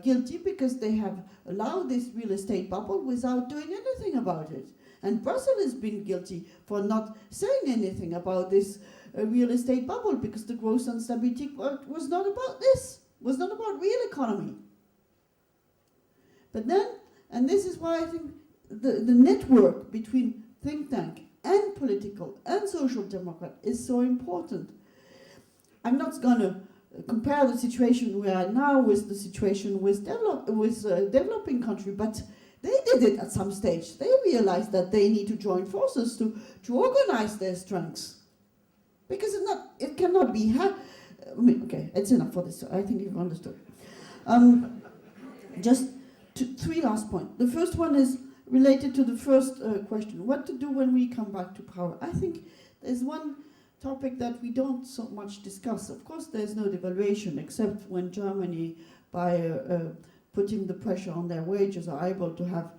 guilty because they have allowed this real estate bubble without doing anything about it. And Brussels has been guilty for not saying anything about this real estate bubble because the growth and stability was not about this, was not about real economy. But then, and this is why I think the network between think tank and political and social democrat is so important. I'm not going to compare the situation we are now with the situation with developing country, but they did it at some stage. They realized that they need to join forces to organize their strengths. Because it cannot be, okay, it's enough for this, I think you've understood. Just three last points. The first one is related to the first question, what to do when we come back to power. I think there's one topic that we don't so much discuss. Of course, there's no devaluation, except when Germany, by putting the pressure on their wages, are able to have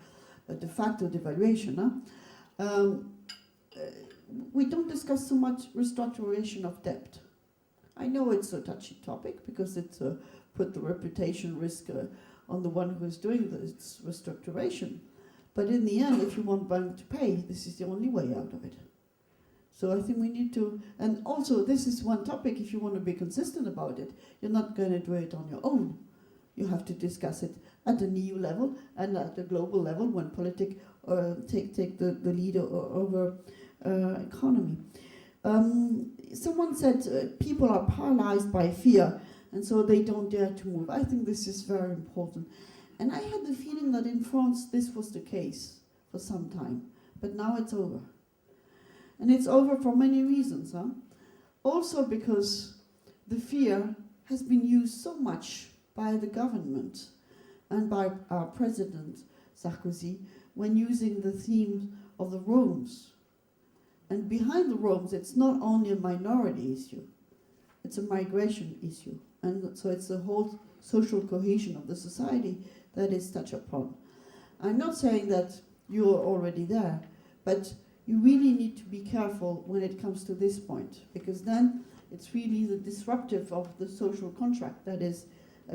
a de facto devaluation. We don't discuss so much restructuration of debt. I know it's a touchy topic because it's put the reputation risk on the one who is doing this restructuration. But in the end, if you want bank to pay, this is the only way out of it. So I think we need to, and also this is one topic, if you want to be consistent about it, you're not going to do it on your own. You have to discuss it at an EU level and at the global level when politics take the lead over economy. Someone said people are paralyzed by fear and so they don't dare to move. I think this is very important. And I had the feeling that in France this was the case for some time, but now it's over. And it's over for many reasons. Also because the fear has been used so much by the government and by our president, Sarkozy, when using the theme of the Roms. And behind the Roms, it's not only a minority issue, it's a migration issue. And so it's the whole social cohesion of the society that is touched upon. I'm not saying that you're already there. But you really need to be careful when it comes to this point, because then it's really the disruptive of the social contract that is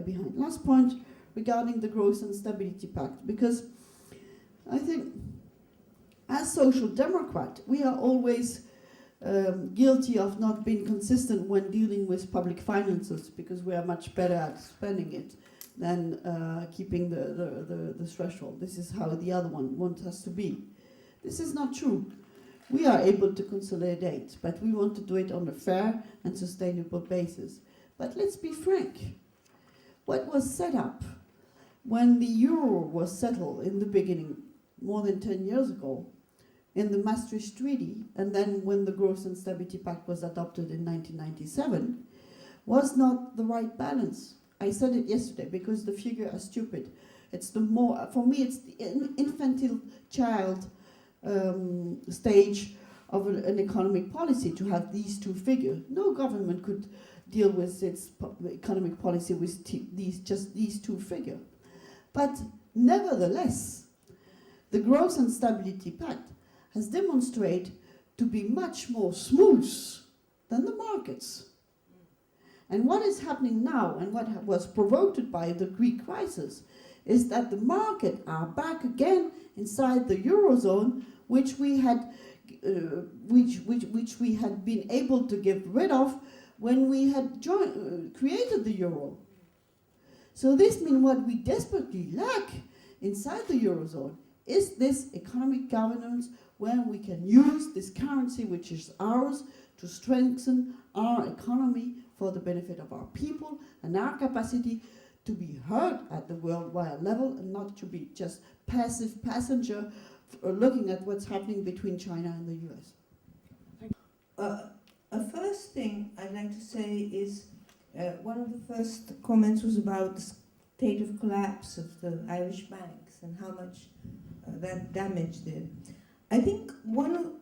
behind. Last point regarding the Growth and Stability Pact, because I think as social democrat, we are always guilty of not being consistent when dealing with public finances, because we are much better at spending it than keeping the threshold. This is how the other one wants us to be. This is not true. We are able to consolidate, but we want to do it on a fair and sustainable basis. But let's be frank. What was set up when the euro was settled in the beginning, more than 10 years ago, in the Maastricht Treaty, and then when the Growth and Stability Pact was adopted in 1997, was not the right balance. I said it yesterday because the figures are stupid. It's the more, for me, it's the infantile child stage of an economic policy to have these two figures. No government could deal with its economic policy with these two figures. But nevertheless, the Growth and Stability Pact has demonstrated to be much more smooth than the markets. And what is happening now, and what was provoked by the Greek crisis, is that the markets are back again inside the Eurozone, which we had been able to get rid of when we had created the euro. So this means what we desperately lack inside the Eurozone is this economic governance where we can use this currency, which is ours, to strengthen our economy for the benefit of our people and our capacity to be heard at the worldwide level and not to be just passive passenger looking at what's happening between China and the US. A first thing I'd like to say is one of the first comments was about the state of collapse of the Irish banks and how much that damage did. I think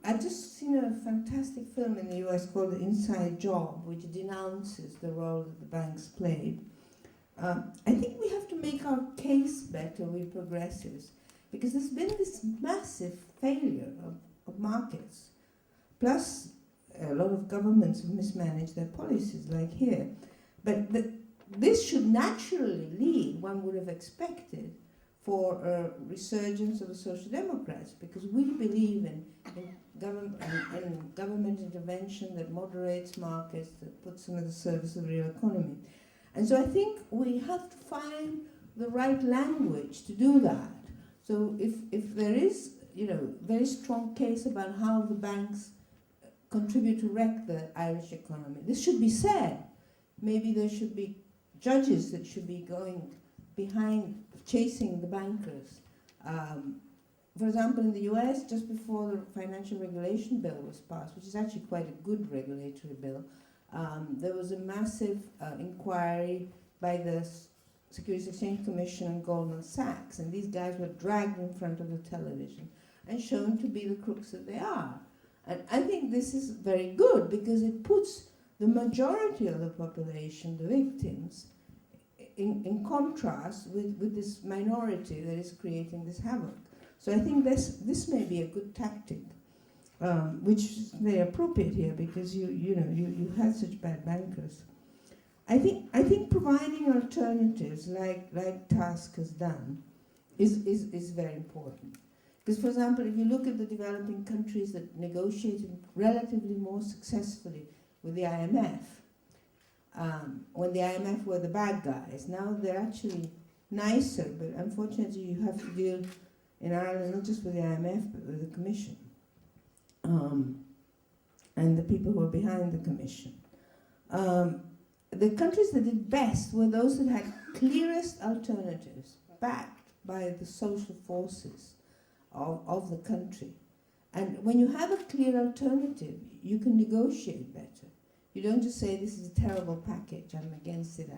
I've just seen a fantastic film in the US called The Inside Job, which denounces the role that the banks played. I think we have to make our case better with progressives, because there's been this massive failure of markets. Plus, a lot of governments have mismanaged their policies, like here. But this should naturally lead, one would have expected, for a resurgence of the Social Democrats, because we believe in government intervention that moderates markets, that puts them at the service of the real economy. And so I think we have to find the right language to do that. So if there is, very strong case about how the banks contribute to wreck the Irish economy, this should be said. Maybe there should be judges that should be going behind chasing the bankers. For example, in the US, just before the Financial Regulation Bill was passed, which is actually quite a good regulatory bill, there was a massive inquiry by the Securities Exchange Commission and Goldman Sachs, and these guys were dragged in front of the television and shown to be the crooks that they are. And I think this is very good because it puts the majority of the population, the victims, in contrast with this minority that is creating this havoc. So I think this may be a good tactic, which is very appropriate here because you had such bad bankers. I think providing alternatives like TASC has done is very important. Because, for example, if you look at the developing countries that negotiated relatively more successfully with the IMF, when the IMF were the bad guys, now they're actually nicer, but unfortunately you have to deal in Ireland not just with the IMF, but with the Commission, and the people who are behind the Commission. The countries that did best were those that had clearest alternatives, backed by the social forces of the country. And when you have a clear alternative, you can negotiate better. You don't just say, this is a terrible package, I'm against it,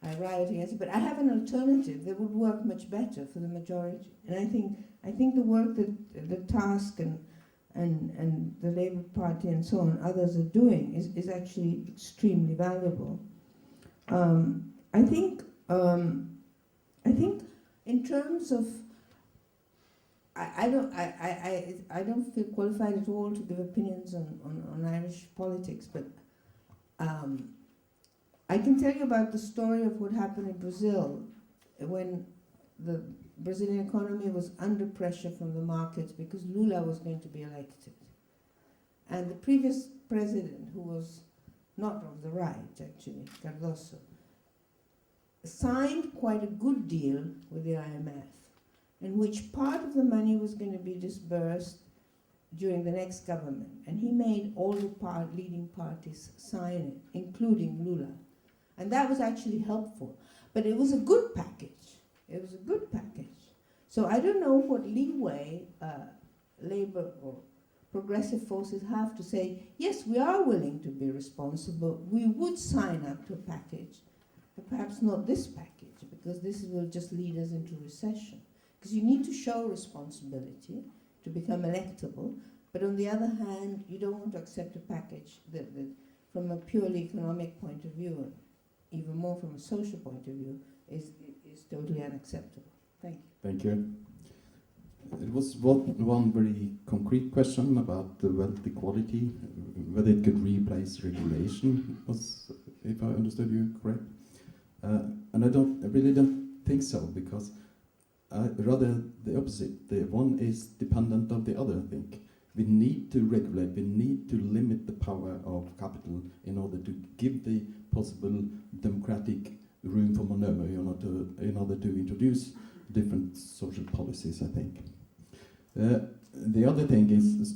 I riot against it, but I have an alternative that would work much better for the majority. And I think the work that the TASC and the Labour Party and so on, others are doing is actually extremely valuable. I think in terms of I don't feel qualified at all to give opinions on Irish politics, but I can tell you about the story of what happened in Brazil when the Brazilian economy was under pressure from the markets because Lula was going to be elected. And the previous president, who was not of the right, actually, Cardoso, signed quite a good deal with the IMF, in which part of the money was going to be disbursed during the next government. And he made all the leading parties sign it, including Lula. And that was actually helpful. But it was a good package. It was a good package. So I don't know what leeway Labour or progressive forces have to say, yes, we are willing to be responsible. We would sign up to a package, but perhaps not this package, because this will just lead us into recession. Because you need to show responsibility to become electable, but on the other hand, you don't want to accept a package that from a purely economic point of view, and even more from a social point of view, is totally unacceptable. Thank you. Thank you. It was one very concrete question about the wealth equality, whether it could replace regulation, if I understood you correct. And I really don't think so, because rather the opposite. The one is dependent of the other, I think. We need to regulate, we need to limit the power of capital in order to give the possible democratic room for maneuver in order to introduce different social policies, I think. The other thing is,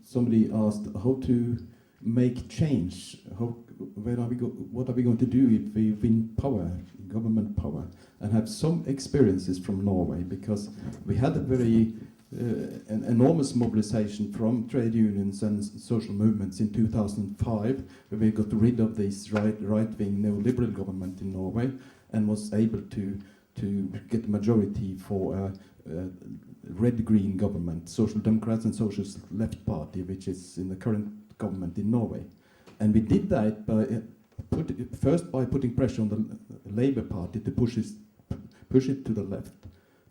somebody asked how to make change. What are we going to do if we win power, government power? And have some experiences from Norway, because we had a very an enormous mobilization from trade unions and social movements in 2005, where we got rid of this right-wing neoliberal government in Norway and was able to get a majority for a red-green government, Social Democrats and Socialist Left Party, which is in the current government in Norway. And we did that by first by putting pressure on the Labour Party to push it to the left,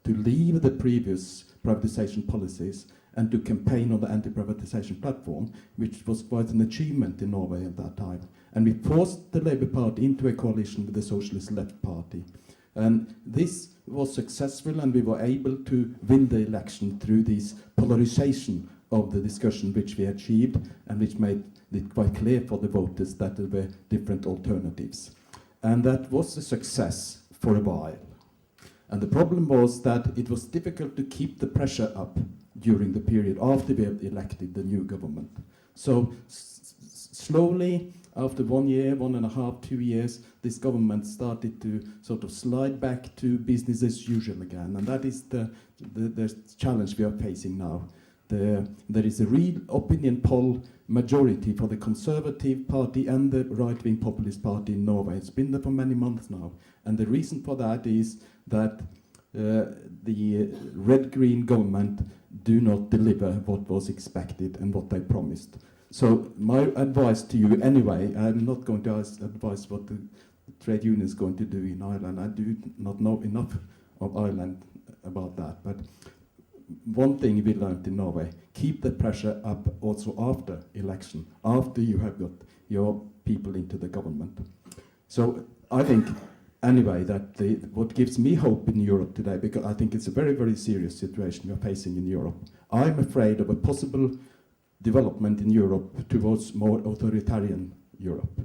to leave the previous privatization policies and to campaign on the anti-privatization platform, which was quite an achievement in Norway at that time. And we forced the Labour Party into a coalition with the Socialist Left Party. And this was successful, and we were able to win the election through this polarization of the discussion which we achieved, and which made it quite clear for the voters that there were different alternatives. And that was a success for a while. And the problem was that it was difficult to keep the pressure up during the period after we had elected the new government. So slowly, after 1 year, 1.5, 2 years, this government started to sort of slide back to business as usual again. And that is the challenge we are facing now. There is a real opinion poll majority for the Conservative Party and the right-wing populist party in Norway. It's been there for many months now. And the reason for that is that the red-green government do not deliver what was expected and what they promised. So my advice to you anyway, I'm not going to advise what the trade union is going to do in Ireland. I do not know enough of Ireland about that. But one thing we learned in Norway, keep the pressure up also after election, after you have got your people into the government. So I think anyway that what gives me hope in Europe today, because I think it's a very, very serious situation we're facing in Europe. I'm afraid of a possible development in Europe towards more authoritarian Europe,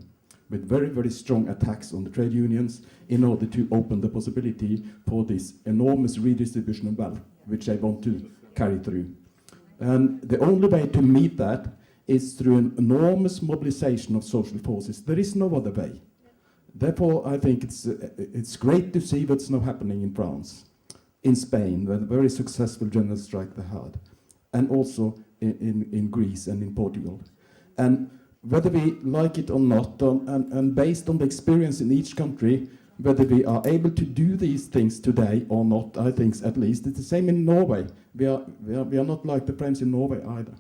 with very, very strong attacks on the trade unions in order to open the possibility for this enormous redistribution of wealth, which they want to carry through. And the only way to meet that is through an enormous mobilization of social forces. There is no other way. Therefore, I think it's great to see what's now happening in France, in Spain, where a very successful general strike they had, and also in Greece and in Portugal. And whether we like it or not, and based on the experience in each country, whether we are able to do these things today or not, I think at least it's the same in Norway. We are not like the French in Norway either.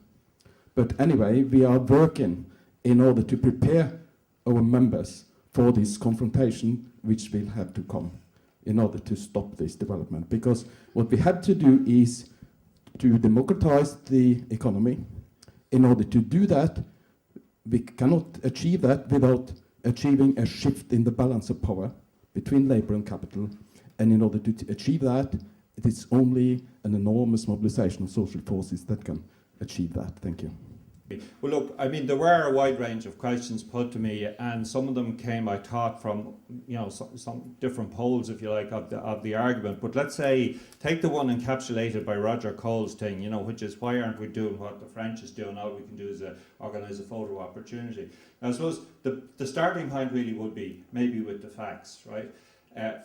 But anyway, we are working in order to prepare our members for this confrontation, which will have to come in order to stop this development. Because what we have to do is to democratize the economy. In order to do that, we cannot achieve that without achieving a shift in the balance of power between labor and capital. And in order to achieve that, it is only an enormous mobilization of social forces that can achieve that. Thank you. Well, look, I mean, there were a wide range of questions put to me, and some of them came, I thought, from, you know, some different poles, if you like, of the argument. But let's say, take the one encapsulated by Roger Cole's thing, you know, which is, why aren't we doing what the French is doing? All we can do is organise a photo opportunity. Now, I suppose the starting point really would be maybe with the facts, right?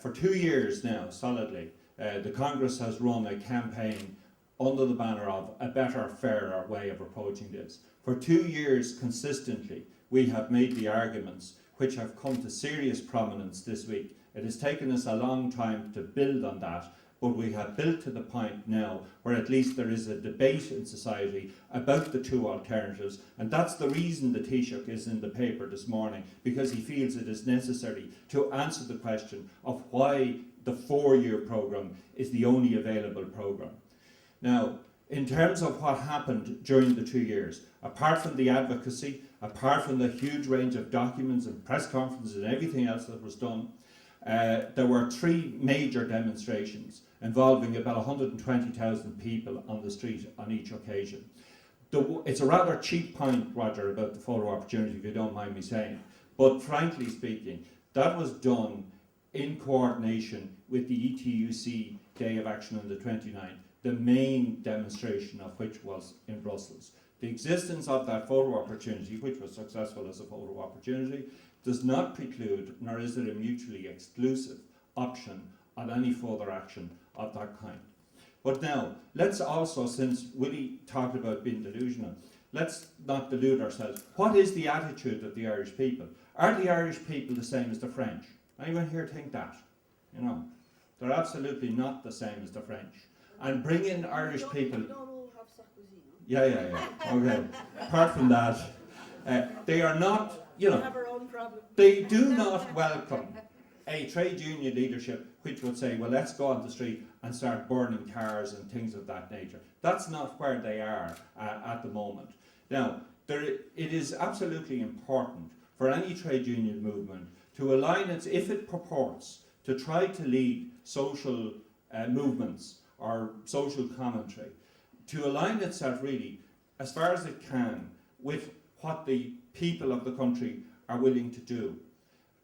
For 2 years now, solidly, the Congress has run a campaign under the banner of a better, fairer way of approaching this. For 2 years consistently, we have made the arguments which have come to serious prominence this week. It has taken us a long time to build on that, but we have built to the point now where at least there is a debate in society about the two alternatives, and that's the reason the Taoiseach is in the paper this morning, because he feels it is necessary to answer the question of why the 4-year programme is the only available programme. Now, in terms of what happened during the 2 years, apart from the advocacy, apart from the huge range of documents and press conferences and everything else that was done, there were 3 major demonstrations involving about 120,000 people on the street on each occasion. It's a rather cheap point, Roger, about the photo opportunity, if you don't mind me saying, but frankly speaking, that was done in coordination with the ETUC Day of Action on the 29th. The main demonstration of which was in Brussels. The existence of that photo opportunity, which was successful as a photo opportunity, does not preclude, nor is it a mutually exclusive option on any further action of that kind. But now, let's also, since Willie talked about being delusional, let's not delude ourselves. What is the attitude of the Irish people? Are the Irish people the same as the French? Anyone here think that? You know, they're absolutely not the same as the French. And bring in Irish people. Yeah. Okay. Apart from that, they are not, you know, they do not welcome a trade union leadership which would say, well, let's go on the street and start burning cars and things of that nature. That's not where they are at the moment. Now, it is absolutely important for any trade union movement to align its, if it purports to try to lead social movements or social commentary, to align itself really, as far as it can, with what the people of the country are willing to do.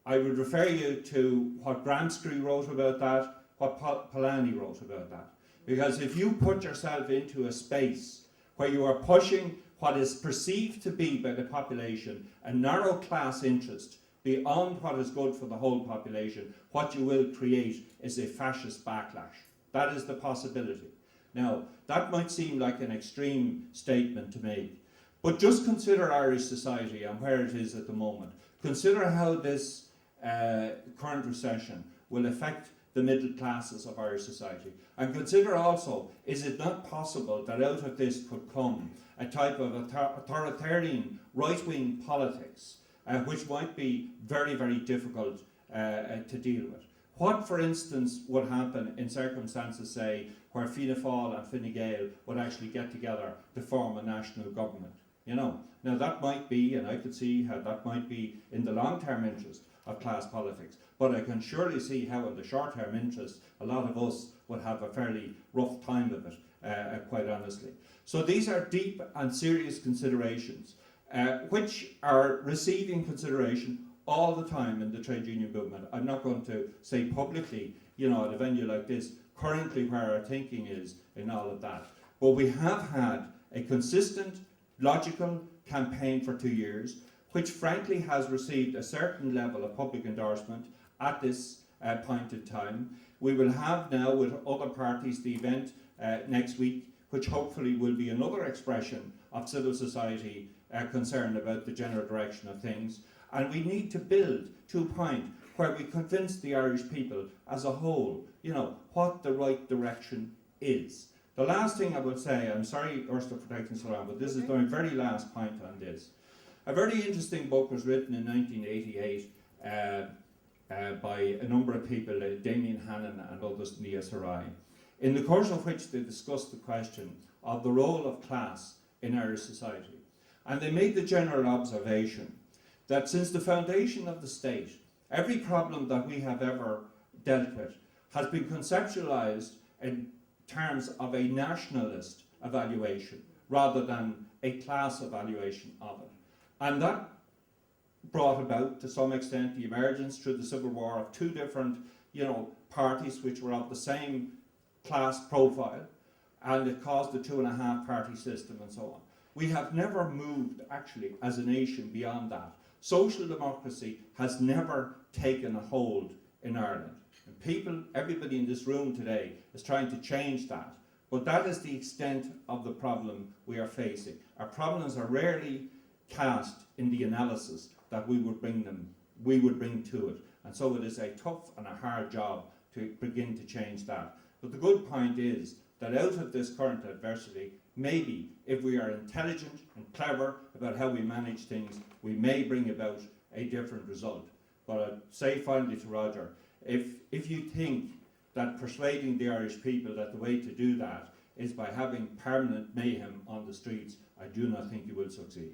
I would refer you to what Gramsci wrote about that, what Plenary wrote about that. Because if you put yourself into a space where you are pushing what is perceived to be by the population a narrow class interest beyond what is good for the whole population, what you will create is a fascist backlash. That is the possibility. Now, that might seem like an extreme statement to make, but just consider Irish society and where it is at the moment. Consider how this current recession will affect the middle classes of Irish society. And consider also, is it not possible that out of this could come a type of authoritarian right-wing politics, which might be very, very difficult to deal with? What, for instance, would happen in circumstances, say, where Fianna Fáil and Fine Gael would actually get together to form a national government? You know, now that might be, and I could see how that might be in the long-term interest of class politics, but I can surely see how in the short-term interest, a lot of us would have a fairly rough time of it, quite honestly. So these are deep and serious considerations, which are receiving consideration all the time in the trade union movement. I'm not going to say publicly, you know, at a venue like this, currently where our thinking is in all of that. But we have had a consistent, logical campaign for 2 years, which frankly has received a certain level of public endorsement at this point in time. We will have now with other parties the event next week, which hopefully will be another expression of civil society concern about the general direction of things. And we need to build to a point where we convince the Irish people as a whole, you know, what the right direction is. The last thing I would say, I'm sorry, Ursula, for taking so long, but this is my very last point on this. A very interesting book was written in 1988 by a number of people, Damien Hannan and others in the SRI, in the course of which they discussed the question, of the role of class in Irish society. And they made the general observation that since the foundation of the state, every problem that we have ever dealt with has been conceptualized in terms of a nationalist evaluation rather than a class evaluation of it. And that brought about, to some extent, the emergence through the Civil War of two different, parties which were of the same class profile, and it caused the 2.5 party system and so on. We have never moved, actually, as a nation beyond that. Social democracy has never taken a hold in Ireland. And everybody in this room today is trying to change that. But that is the extent of the problem we are facing. Our problems are rarely cast in the analysis that we would bring to it. And so it is a tough and a hard job to begin to change that. But the good point is that out of this current adversity, maybe if we are intelligent and clever about how we manage things, we may bring about a different result. But I'd say finally to Roger, if you think that persuading the Irish people that the way to do that is by having permanent mayhem on the streets, I do not think you will succeed.